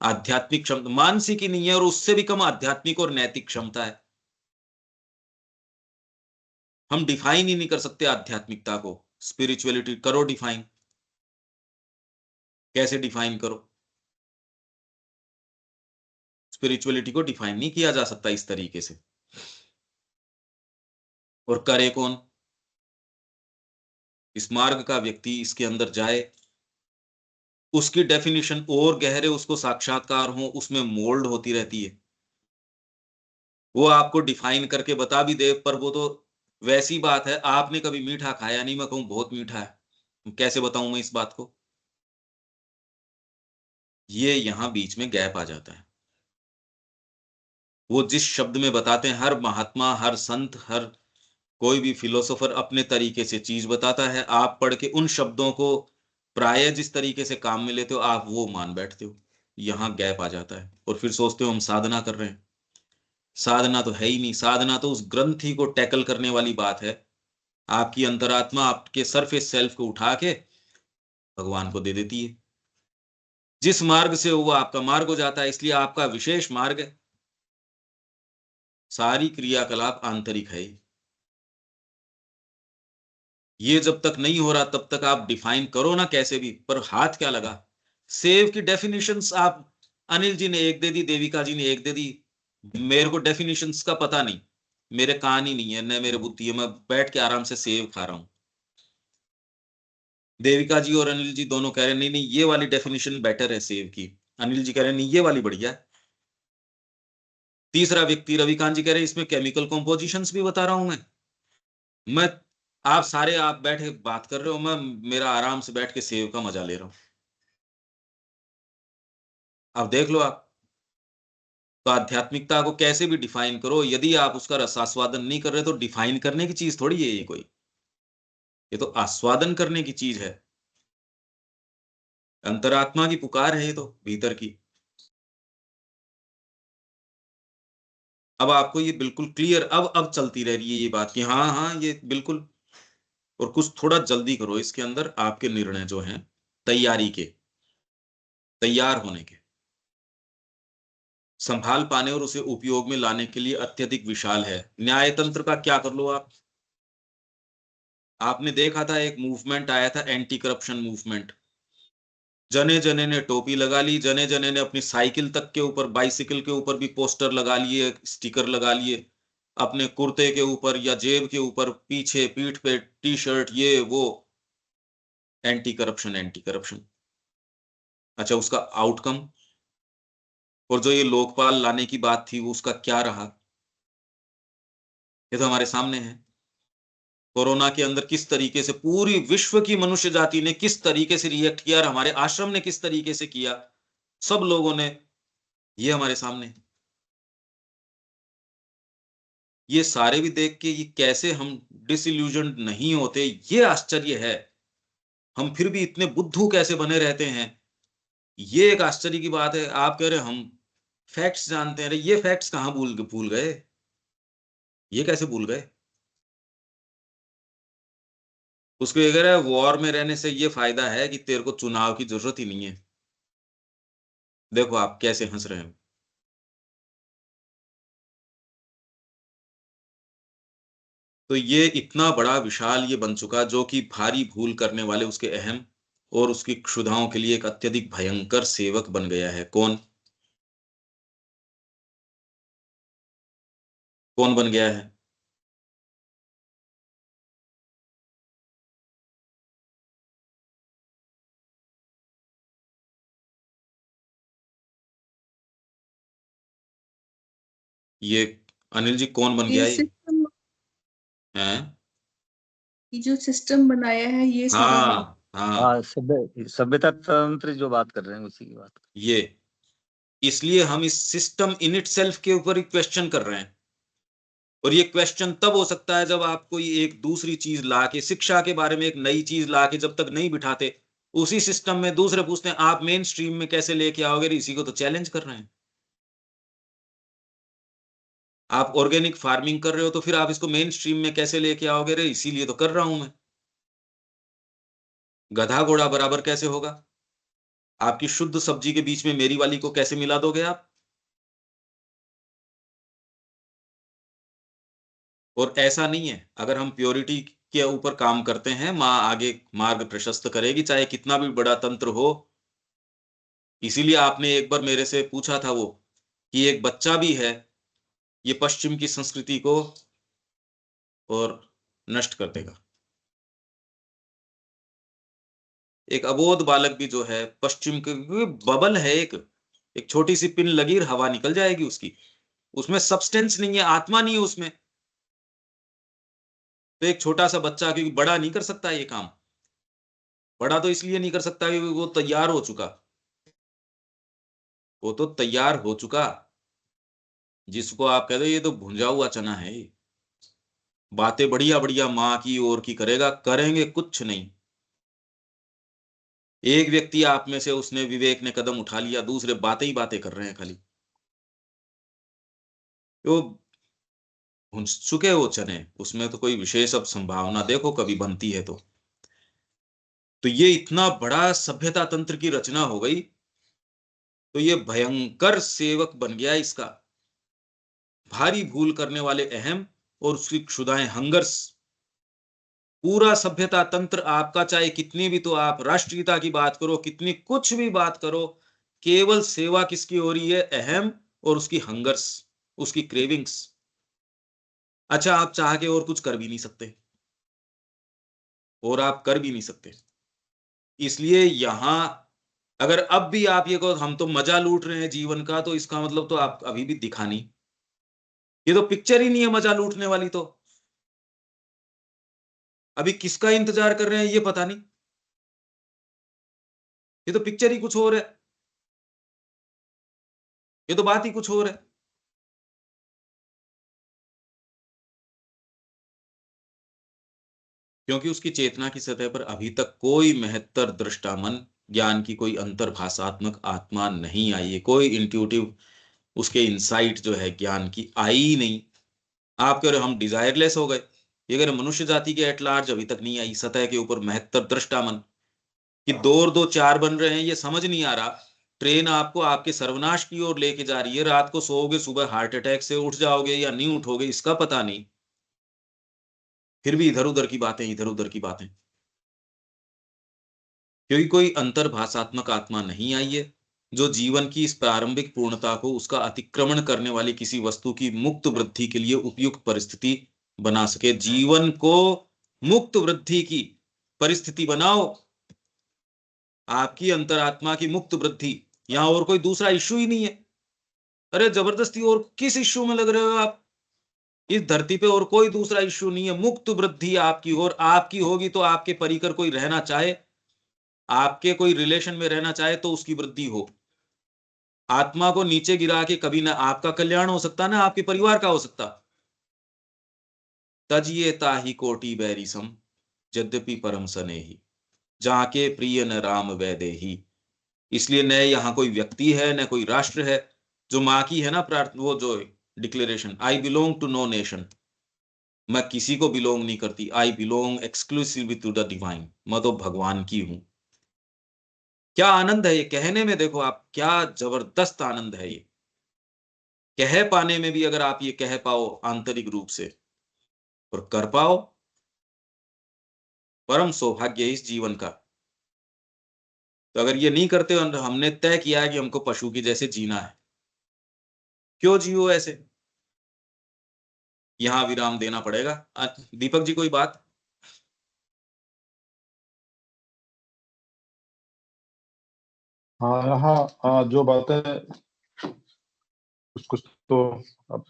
आध्यात्मिक क्षमता मानसिक ही नहीं है, और उससे भी कम आध्यात्मिक और नैतिक क्षमता है। हम डिफाइन ही नहीं कर सकते आध्यात्मिकता को। स्पिरिचुअलिटी करो डिफाइन, कैसे डिफाइन करो? स्पिरिचुअलिटी को डिफाइन नहीं किया जा सकता इस तरीके से। और करे कौन? इस मार्ग का व्यक्ति इसके अंदर जाए, उसकी डेफिनेशन और गहरे उसको साक्षात्कार हो, उसमें मोल्ड होती रहती है। वो आपको डिफाइन करके बता भी दे, पर वो तो वैसी बात है, आपने कभी मीठा खाया नहीं, मैं कहूं बहुत मीठा है, कैसे बताऊं मैं इस बात को? ये यहां बीच में गैप आ जाता है। वो जिस शब्द में बताते हैं, हर महात्मा, हर संत, हर कोई भी फिलोसोफर अपने तरीके से चीज बताता है। आप पढ़ के उन शब्दों को प्राय जिस तरीके से काम में लेते हो, आप वो मान बैठते हो। यहां गैप आ जाता है, और फिर सोचते हो हम साधना कर रहे हैं। साधना तो है ही नहीं। साधना तो उस ग्रंथि को टैकल करने वाली बात है। आपकी अंतरात्मा आपके सरफेस सेल्फ को उठा के भगवान को दे देती है। जिस मार्ग से वो आपका मार्ग हो जाता है, इसलिए आपका विशेष मार्ग है। सारी क्रियाकलाप आंतरिक है। ये जब तक नहीं हो रहा, तब तक आप डिफाइन करो ना कैसे भी, पर हाथ क्या लगा? सेव की डेफिनेशंस आप, अनिल जी ने एक दे दी, देविका जी ने एक दे दी। मेरे को डेफिनेशंस का पता नहीं, मेरे कान ही नहीं है, न मेरे बुद्धि है। मैं बैठ के आराम से सेव खा रहा हूं। देविका जी और अनिल जी दोनों कह रहे हैं नहीं नहीं, ये वाली डेफिनेशन बेटर है सेव की। अनिल जी कह रहे हैं नहीं, ये वाली बढ़िया है। तीसरा व्यक्ति रविकांत जी कह रहे हैं इसमें केमिकल कॉम्पोजिशंस भी बता रहा हूं मैं। आप सारे आप बैठे बात कर रहे हो, मैं मेरा आराम से बैठ के सेव का मजा ले रहा हूं। अब देख लो आप। तो आध्यात्मिकता को कैसे भी डिफाइन करो, यदि आप उसका रसास्वादन नहीं कर रहे, तो डिफाइन करने की चीज थोड़ी है ये कोई। ये तो आस्वादन करने की चीज है। अंतरात्मा की पुकार है ये तो, भीतर की। अब आपको ये बिल्कुल क्लियर, अब चलती रह रही है ये बात कि हाँ हाँ ये बिल्कुल। और कुछ थोड़ा जल्दी करो इसके अंदर, आपके निर्णय जो हैं तैयारी के, तैयार होने के, संभाल पाने और उसे उपयोग में लाने के लिए अत्यधिक विशाल है। न्यायतंत्र का क्या कर लो आप। आपने देखा था एक मूवमेंट आया था, एंटी करप्शन मूवमेंट। जने जने ने टोपी लगा ली, जने जने ने अपनी साइकिल तक के ऊपर, बाइसिकल के ऊपर भी पोस्टर लगा लिए, स्टिकर लगा लिए। अपने कुर्ते के ऊपर या जेब के ऊपर, पीछे पीठ पे टी शर्ट, ये वो, एंटी करप्शन एंटी करप्शन। अच्छा, उसका आउटकम और जो ये लोकपाल लाने की बात थी, वो उसका क्या रहा? ये तो हमारे सामने है। कोरोना के अंदर किस तरीके से पूरी विश्व की मनुष्य जाति ने किस तरीके से रिएक्ट किया, और हमारे आश्रम ने किस तरीके से किया, सब लोगों ने, ये हमारे सामने। ये सारे भी देख के ये कैसे हम डिसइल्यूजन नहीं होते, ये आश्चर्य है। हम फिर भी इतने बुद्धू कैसे बने रहते हैं, ये एक आश्चर्य की बात है। आप कह रहे हम फैक्ट्स जानते हैं, अरे ये फैक्ट्स कहाँ भूल भूल गए? ये कैसे भूल गए? उसको ये कह रहा है वॉर में रहने से ये फायदा है कि तेरे को चुनाव की जरूरत ही नहीं है। देखो आप कैसे हंस रहे हैं। तो ये इतना बड़ा विशाल ये बन चुका, जो कि भारी भूल करने वाले उसके अहम और उसकी क्षुधाओं के लिए एक अत्यधिक भयंकर सेवक बन गया है। कौन? कौन बन गया है? ये अनिल जी कौन बन गया ये ये? सिस्टम, हैं? ये जो सिस्टम बनाया है ये सारा है। हाँ हाँ, हाँ, सभ्यता तंत्र जो बात कर रहे हैं उसी की बात कर ये इसलिए हम इस सिस्टम इन इट सेल्फ के ऊपर ही क्वेश्चन कर रहे हैं। और ये क्वेश्चन तब हो सकता है जब आप कोई एक दूसरी चीज ला के, शिक्षा के बारे में एक नई चीज ला के जब तक नहीं बिठाते, उसी सिस्टम में दूसरे पूछते हैं आप मेन स्ट्रीम में कैसे लेके आओगे, इसी को तो चैलेंज कर रहे हैं। आप ऑर्गेनिक फार्मिंग कर रहे हो तो फिर आप इसको मेन स्ट्रीम में कैसे लेके आओगे, रे इसीलिए तो कर रहा हूं मैं। गधा घोड़ा बराबर कैसे होगा? आपकी शुद्ध सब्जी के बीच में मेरी वाली को कैसे मिला दोगे आप? और ऐसा नहीं है, अगर हम प्योरिटी के ऊपर काम करते हैं, माँ आगे मार्ग प्रशस्त करेगी, चाहे कितना भी बड़ा तंत्र हो। इसीलिए आपने एक बार मेरे से पूछा था वो, कि एक बच्चा भी है, ये पश्चिम की संस्कृति को और नष्ट कर देगा। एक अबोध बालक भी जो है पश्चिम के, बबल है, एक छोटी सी पिन लगी, हवा निकल जाएगी उसकी, उसमें सब्सटेंस नहीं है, आत्मा नहीं है उसमें। तो एक छोटा सा बच्चा, क्योंकि बड़ा नहीं कर सकता ये काम, बड़ा तो इसलिए नहीं कर सकता क्योंकि वो तैयार हो चुका, वो तो तैयार हो चुका। जिसको आप कहते हो ये तो भुंजा हुआ चना है, ये बातें बढ़िया बढ़िया माँ की और की करेगा, करेंगे कुछ नहीं। एक व्यक्ति आप में से, उसने विवेक ने कदम उठा लिया, दूसरे बातें ही बातें कर रहे हैं खाली। वो भुंज चुके वो चने, उसमें तो कोई विशेष अब संभावना देखो कभी बनती है तो ये इतना बड़ा सभ्यता तंत्र की रचना हो गई, तो ये भयंकर सेवक बन गया इसका। भारी भूल करने वाले अहम और उसकी क्षुधाएं हंगर्स, पूरा सभ्यता तंत्र आपका, चाहे कितनी भी, तो आप राष्ट्रीयता की बात करो, कितनी कुछ भी बात करो, केवल सेवा किसकी हो रही है? अहम और उसकी हंगर्स, उसकी क्रेविंग्स। अच्छा, आप चाह के और कुछ कर भी नहीं सकते, और आप कर भी नहीं सकते। इसलिए यहां अगर अब भी आप ये कहो हम तो मजा लूट रहे हैं जीवन का, तो इसका मतलब तो आप अभी भी दिखा नहीं। ये तो पिक्चर ही नहीं है मजा लूटने वाली, तो अभी किसका इंतजार कर रहे हैं ये पता नहीं। ये तो पिक्चर ही कुछ और है, ये तो बात ही कुछ और है। क्योंकि उसकी चेतना की सतह पर अभी तक कोई महत्तर दृष्टा मन, ज्ञान की कोई अंतर्भाषात्मक आत्मा नहीं आई है, कोई इंट्यूटिव उसके इंसाइट जो है ज्ञान की आई ही नहीं। आप कह रहे हो हम डिजायरलेस हो गए, ये कह रहे मनुष्य जाति के एट लार्ज अभी तक नहीं आई सतह के ऊपर महत्तर दृष्टा मन, कि दो और दो चार बन रहे हैं, ये समझ नहीं आ रहा। ट्रेन आपको आपके सर्वनाश की ओर लेके जा रही है, रात को सोओगे सुबह हार्ट अटैक से उठ जाओगे या नहीं उठोगे इसका पता नहीं, फिर भी इधर उधर की बातें, इधर उधर की बातें, क्योंकि कोई अंतर्भाषात्मक आत्मा नहीं आई है जो जीवन की इस प्रारंभिक पूर्णता को उसका अतिक्रमण करने वाली किसी वस्तु की मुक्त वृद्धि के लिए उपयुक्त परिस्थिति बना सके। जीवन को मुक्त वृद्धि की परिस्थिति बनाओ, आपकी अंतरात्मा की मुक्त वृद्धि, यहां और कोई दूसरा इश्यू ही नहीं है। अरे जबरदस्ती और किस इश्यू में लग रहे हो आप? इस धरती पे और कोई दूसरा इश्यू नहीं है, मुक्त वृद्धि आपकी, और आपकी होगी तो आपके परिकर कोई रहना चाहे, आपके कोई रिलेशन में रहना चाहे तो उसकी वृद्धि हो। आत्मा को नीचे गिरा के कभी ना आपका कल्याण हो सकता, ना आपके परिवार का हो सकता। तजिए ताही कोटि बैरी सम, यद्यपि परम सनेही, जाके प्रिय न राम वैदेही। इसलिए न यहाँ कोई व्यक्ति है न कोई राष्ट्र है। जो माँ की है ना प्रार्थना, वो जो declaration, I belong to no nation, मैं किसी को बिलोंग नहीं करती, I belong exclusively to the divine, मैं तो भगवान की हूं। क्या आनंद है ये कहने में, देखो आप, क्या जबरदस्त आनंद है ये कह पाने में भी। अगर आप ये कह पाओ आंतरिक रूप से और कर पाओ, परम सौभाग्य है इस जीवन का। तो अगर ये नहीं करते और हमने तय किया है कि हमको पशु की जैसे जीना है, क्यों जियो ऐसे? यहां विराम देना पड़ेगा। दीपक जी कोई बात? हाँ, यहाँ जो बातें कुछ कुछ तो अब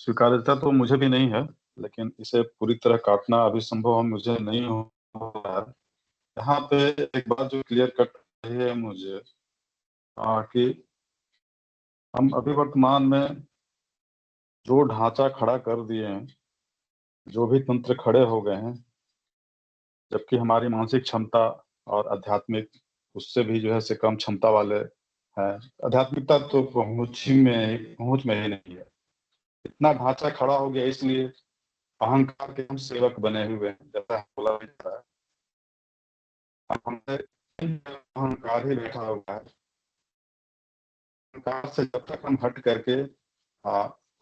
स्वीकार्यता तो मुझे भी नहीं है, लेकिन इसे पूरी तरह काटना अभी संभव मुझे नहीं हो रहा है। यहाँ पे एक बात जो क्लियर कट रही है मुझे कि हम अभी वर्तमान में जो ढांचा खड़ा कर दिए हैं, जो भी तंत्र खड़े हो गए हैं, जबकि हमारी मानसिक क्षमता और आध्यात्मिक उससे भी जो है से कम क्षमता वाले हैं। आध्यात्मिकता तो पहुंच में ही नहीं है। इतना ढांचा खड़ा हो गया इसलिए अहंकार के हम सेवक बने हुए हैं, जैसा बोला भी जा रहा है। अहंकार ही बैठा हुआ है। अहंकार से जब तक हम हट करके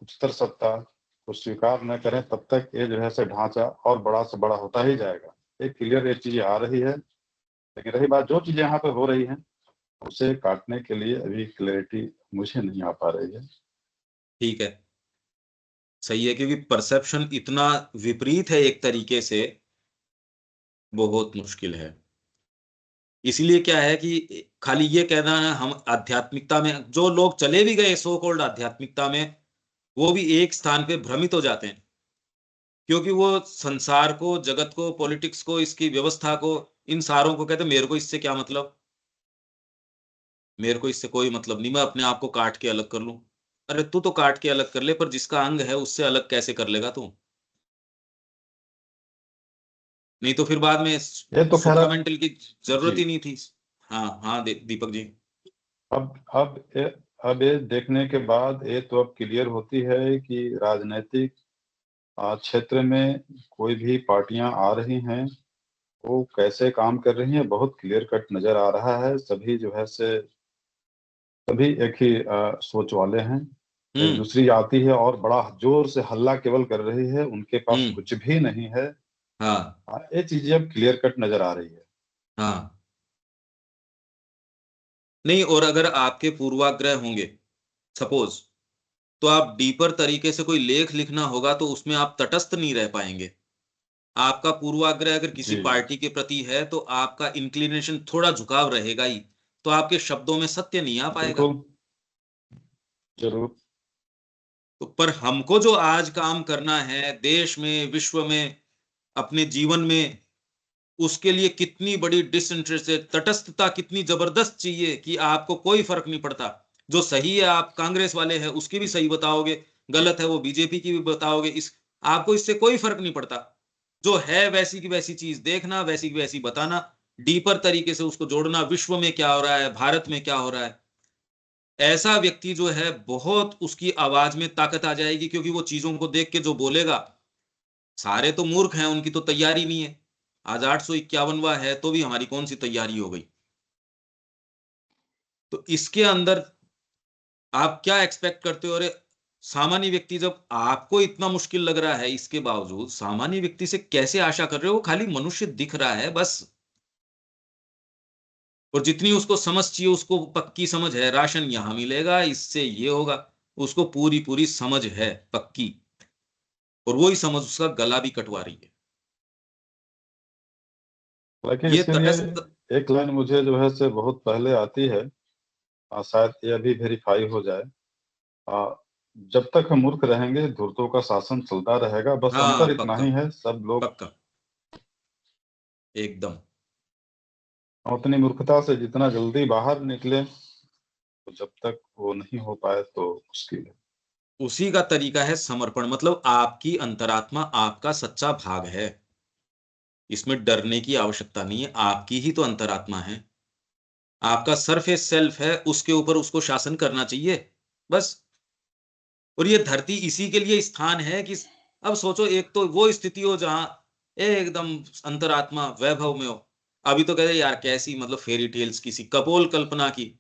उच्चतर सत्ता को स्वीकार न करें, तब तक ये जो है से ढांचा और बड़ा से बड़ा होता ही जाएगा। एक क्लियर ये चीजें आ रही है, लेकिन रही बात जो चीजें यहाँ पे हो रही हैं, उसे काटने के लिए अभी क्लैरिटी मुझे नहीं आ पा रही है। ठीक है, सही है, क्योंकि परसेप्शन इतना विपरीत है एक तरीके से, बहुत मुश्किल है। इसीलिए क्या है कि खाली ये कहना है हम आध्यात्मिकता में, जो लोग चले भी गए सो कॉल्ड आध्यात्मिकता में, वो भी एक स्थान पे भ्रमित हो जाते हैं, क्योंकि वो संसार को, जगत को, पॉलिटिक्स को, इसकी व्यवस्था को, इन सारों को कहते मेरे को इससे क्या मतलब, मेरे को इससे कोई मतलब नहीं, मैं अपने आप को काट के अलग कर लूं। अरे तू तो काट के अलग कर ले, पर जिसका अंग है उससे अलग कैसे कर लेगा तू? नहीं तो फिर बाद में ये तो खैर सुप्रामेंटल की जरूरत जी। ही नहीं थी। हाँ हाँ दीपक जी। अब ये देखने के बाद ये तो अब क्लियर होती है कि राजनीतिक क्षेत्र में कोई भी पार्टियां आ रही हैं, वो कैसे काम कर रही हैं, बहुत क्लियर कट नजर आ रहा है। सभी जो है से सभी एक ही सोच वाले हैं। एक दूसरी आती है और बड़ा जोर से हल्ला केवल कर रही है, उनके पास कुछ भी नहीं है। हाँ ये चीजें अब क्लियर कट नजर आ रही है। हाँ, नहीं, और अगर आपके पूर्वाग्रह होंगे सपोज, तो आप डीपर तरीके से कोई लेख लिखना होगा तो उसमें आप तटस्थ नहीं रह पाएंगे। आपका पूर्वाग्रह अगर किसी जी पार्टी के प्रति है तो आपका इंक्लिनेशन थोड़ा झुकाव रहेगा ही, तो आपके शब्दों में सत्य नहीं आ पाएगा। बिल्कुल, जरूर। तो पर हमको जो आज काम करना है देश में, विश्व में, अपने जीवन में, उसके लिए कितनी बड़ी डिसइंटरेस्टेड तटस्थता कितनी जबरदस्त चाहिए कि आपको कोई फर्क नहीं पड़ता। जो सही है आप कांग्रेस वाले हैं उसकी भी सही बताओगे, गलत है वो बीजेपी की भी बताओगे, इस आपको इससे कोई फर्क नहीं पड़ता। जो है वैसी की वैसी चीज देखना, वैसी की वैसी बताना, डीपर तरीके से उसको जोड़ना, विश्व में क्या हो रहा है, भारत में क्या हो रहा है। ऐसा व्यक्ति जो है बहुत, उसकी आवाज में ताकत आ जाएगी, क्योंकि वो चीजों को देख के जो बोलेगा, सारे तो मूर्ख हैं, उनकी तो तैयारी नहीं है। आज 851वां है तो भी हमारी कौन सी तैयारी हो गई? तो इसके अंदर आप क्या एक्सपेक्ट करते हो? अरे सामान्य व्यक्ति, जब आपको इतना मुश्किल लग रहा है, इसके बावजूद सामान्य व्यक्ति से कैसे आशा कर रहे हो? खाली मनुष्य दिख रहा है बस, और जितनी उसको समझ चाहिए, उसको पक्की समझ है, राशन यहां मिलेगा, इससे ये होगा, उसको पूरी पूरी समझ है पक्की, और वही समझ उसका गला भी कटवा रही है। लेकिन ये इसके लिए तटस्थ, एक लाइन मुझे जो है से बहुत पहले आती है, शायद ये अभी वेरीफाई हो जाए। आ, जब तक हम मूर्ख रहेंगे धूर्तों का शासन चलता रहेगा। बस हाँ अंतर इतना पक्का, ही है, सब लोग पक्का, एकदम। अपनी मूर्खता से जितना जल्दी बाहर निकले, तो जब तक वो नहीं हो पाए तो मुश्किल है। उसी का तरीका है समर्पण, मतलब आपकी अंतरात्मा आपका सच्चा भाग है, इसमें डरने की आवश्यकता नहीं है, आपकी ही तो अंतरात्मा है, आपका सरफेस सेल्फ है, उसके ऊपर उसको शासन करना चाहिए बस। और ये धरती इसी के लिए स्थान है कि, अब सोचो, एक तो वो स्थिति हो जहां एकदम अंतरात्मा वैभव में हो। अभी तो कहते यार कैसी, मतलब फेरी टेल्स, किसी कपोल कल्पना की,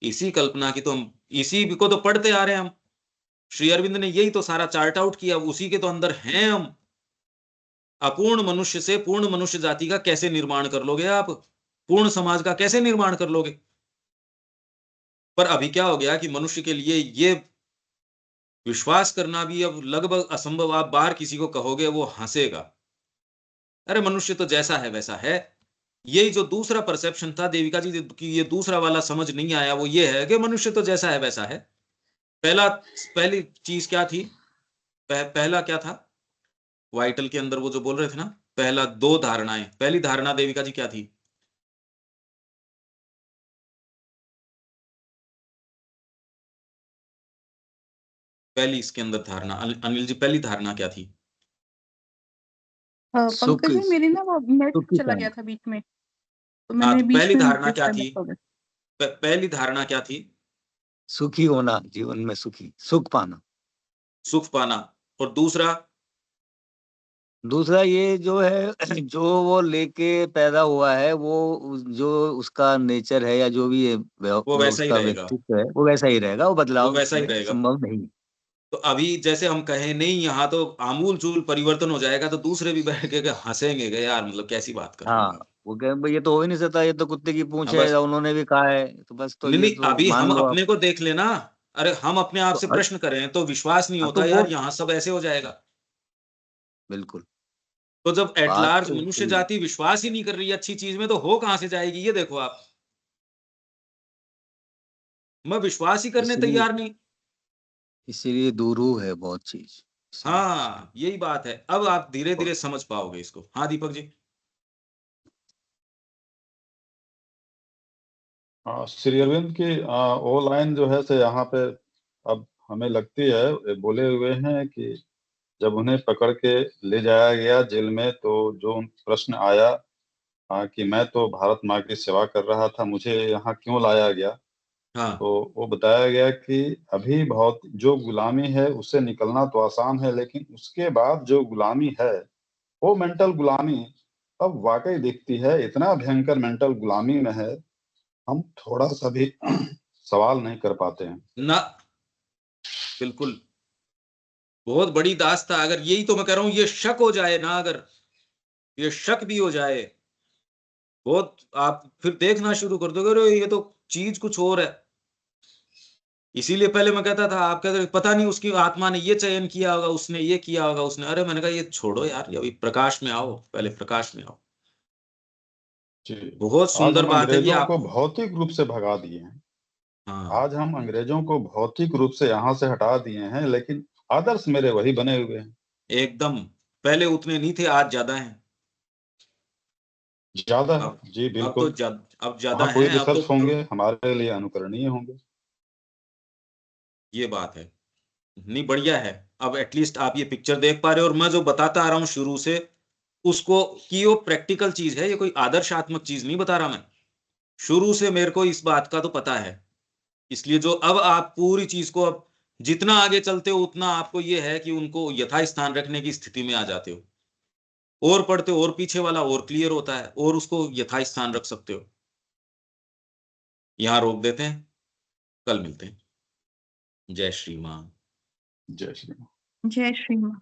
इसी कल्पना की तो हम, इसी को तो पढ़ते आ रहे हैं हम। श्री अरविंद ने यही तो सारा चार्ट आउट किया, उसी के तो अंदर हैं हम। अपूर्ण मनुष्य से पूर्ण मनुष्य जाति का कैसे निर्माण कर लोगे आप? पूर्ण समाज का कैसे निर्माण कर लोगे? पर अभी क्या हो गया कि मनुष्य के लिए ये विश्वास करना भी अब लगभग असंभव। आप बाहर किसी को कहोगे वो हंसेगा, अरे मनुष्य तो जैसा है वैसा है। यही जो दूसरा परसेप्शन था देविका जी की, ये दूसरा वाला समझ नहीं आया, वो ये है कि मनुष्य तो जैसा है वैसा है। पहली चीज क्या थी पहला क्या था वाइटल के अंदर, वो जो बोल रहे थे ना, पहला 2 धारणाएं। पहली धारणा देविका जी क्या थी? पहली इसके अंदर धारणा, अनिल जी पहली धारणा क्या थी? सुख पंकज जी मेरी ना वो नेट सुखी चला पाना। गया था बीच में, तो हाँ, मैंने तो बीच पहली में धारणा क्या थी? डिस्कनेक्ट हो गया। पहली धारणा क्या थी? सुखी होना, जीवन में सुखी, सुख पाना। सुख पाना। और दूसरा? दूसरा ये जो है जो वो लेके पैदा हुआ है, वो जो उसका नेचर है या जो भी है, वो वैसा ही उसका रहेगा। व्यक्तित्व है, वो वैसा ही रहेगा, वो वो बदलाव वैसा ही उसमें रहेगा। संभव नहीं है। तो अभी जैसे हम कहें नहीं यहाँ तो आमूल चूल परिवर्तन हो जाएगा, तो दूसरे भी बैठ के हंसेंगे कि यार मतलब कैसी बात कर रहे हो हाँ, आप। वो कह भाई ये तो हो ही नहीं सकता, ये तो कुत्ते की पूंछ हाँ है, बस, उन्होंने भी कहा है, तो बस तो नहीं ये नहीं, तो अभी हम मान लो आप। अपने को देख लेना। अरे हम अपने आप तो से प्रश्न करें तो विश्वास नहीं हाँ, तो होता वो यार, यहाँ सब ऐसे हो जाएगा। बिल्कुल तो जब एट बात लार्ज तो मनुष्य सही है। जाति विश्वास ही नहीं कर रही है अच्छी चीज में, तो हो कहां से जाएगी? ये देखो आप, मैं विश्वास ही करने इसलिए तैयार नहीं। इसीलिए दूरू है बहुत चीज, इसलिए। हाँ यही बात है। अब आप धीरे धीरे समझ पाओगे इसको। हाँ दीपक जी। श्री अरविंद की वो लाइन जो है से यहाँ पे अब हमें लगती है ये बोले हुए हैं कि जब उन्हें पकड़ के ले जाया गया जेल में, तो जो प्रश्न आया कि मैं तो भारत माँ की सेवा कर रहा था, मुझे यहाँ क्यों लाया गया? हाँ तो वो बताया गया कि अभी बहुत जो गुलामी है उससे निकलना तो आसान है, लेकिन उसके बाद जो गुलामी है वो मेंटल गुलामी अब वाकई दिखती है, इतना भयंकर मेंटल गुलामी में है, हम थोड़ा सा भी सवाल नहीं कर पाते हैं। ना, बिल्कुल बहुत बड़ी दास्ता। अगर यही तो मैं कह रहा हूं, ये शक हो जाए ना, अगर ये शक भी हो जाए, बहुत आप फिर देखना शुरू कर दोगे अरे ये तो चीज कुछ और है। इसीलिए पहले मैं कहता था, आप कहते पता नहीं उसकी आत्मा ने ये चयन किया होगा, उसने ये किया होगा, उसने, अरे मैंने कहा ये छोड़ो यार, ये अभी प्रकाश में आओ, पहले प्रकाश में आओ। जी। बहुत आज सुंदर हम बात है ये अंग्रेजों आप। को भौतिक रूप से भगा दिए हैं। हाँ आज हम अंग्रेजों को भौतिक रूप से यहाँ से हटा दिए हैं, लेकिन आदर्श मेरे वही बने हुए हैं। एकदम, पहले उतने नहीं थे, आज ज्यादा हैं। ज्यादा है अब जी, अब तो बिल्कुल। अब ज्यादा वहाँ कोई हैं अब तो। रिसर्च होंगे हमारे लिए अनुकरणीय होंगे। ये बात है। नहीं बढ़िया है। अब एटलीस्ट आप ये पिक्चर देख पा रहे हो, और मैं जो बताता आ रहा हूं शुरू से उसको, कि वो प्रैक्टिकल चीज है, ये कोई आदर्शात्मक चीज नहीं बता रहा मैं। शुरू से मेरे को इस बात का तो पता है। इसलिए जो अब आप पूरी चीज को, अब जितना आगे चलते हो उतना आपको ये है कि उनको यथास्थान रखने की स्थिति में आ जाते हो। और पढ़ते हो और पीछे वाला और क्लियर होता है, और उसको यथास्थान रख सकते हो। यहां रोक देते हैं, कल मिलते हैं। जय श्री मां। जय श्री राम। जय श्री राम।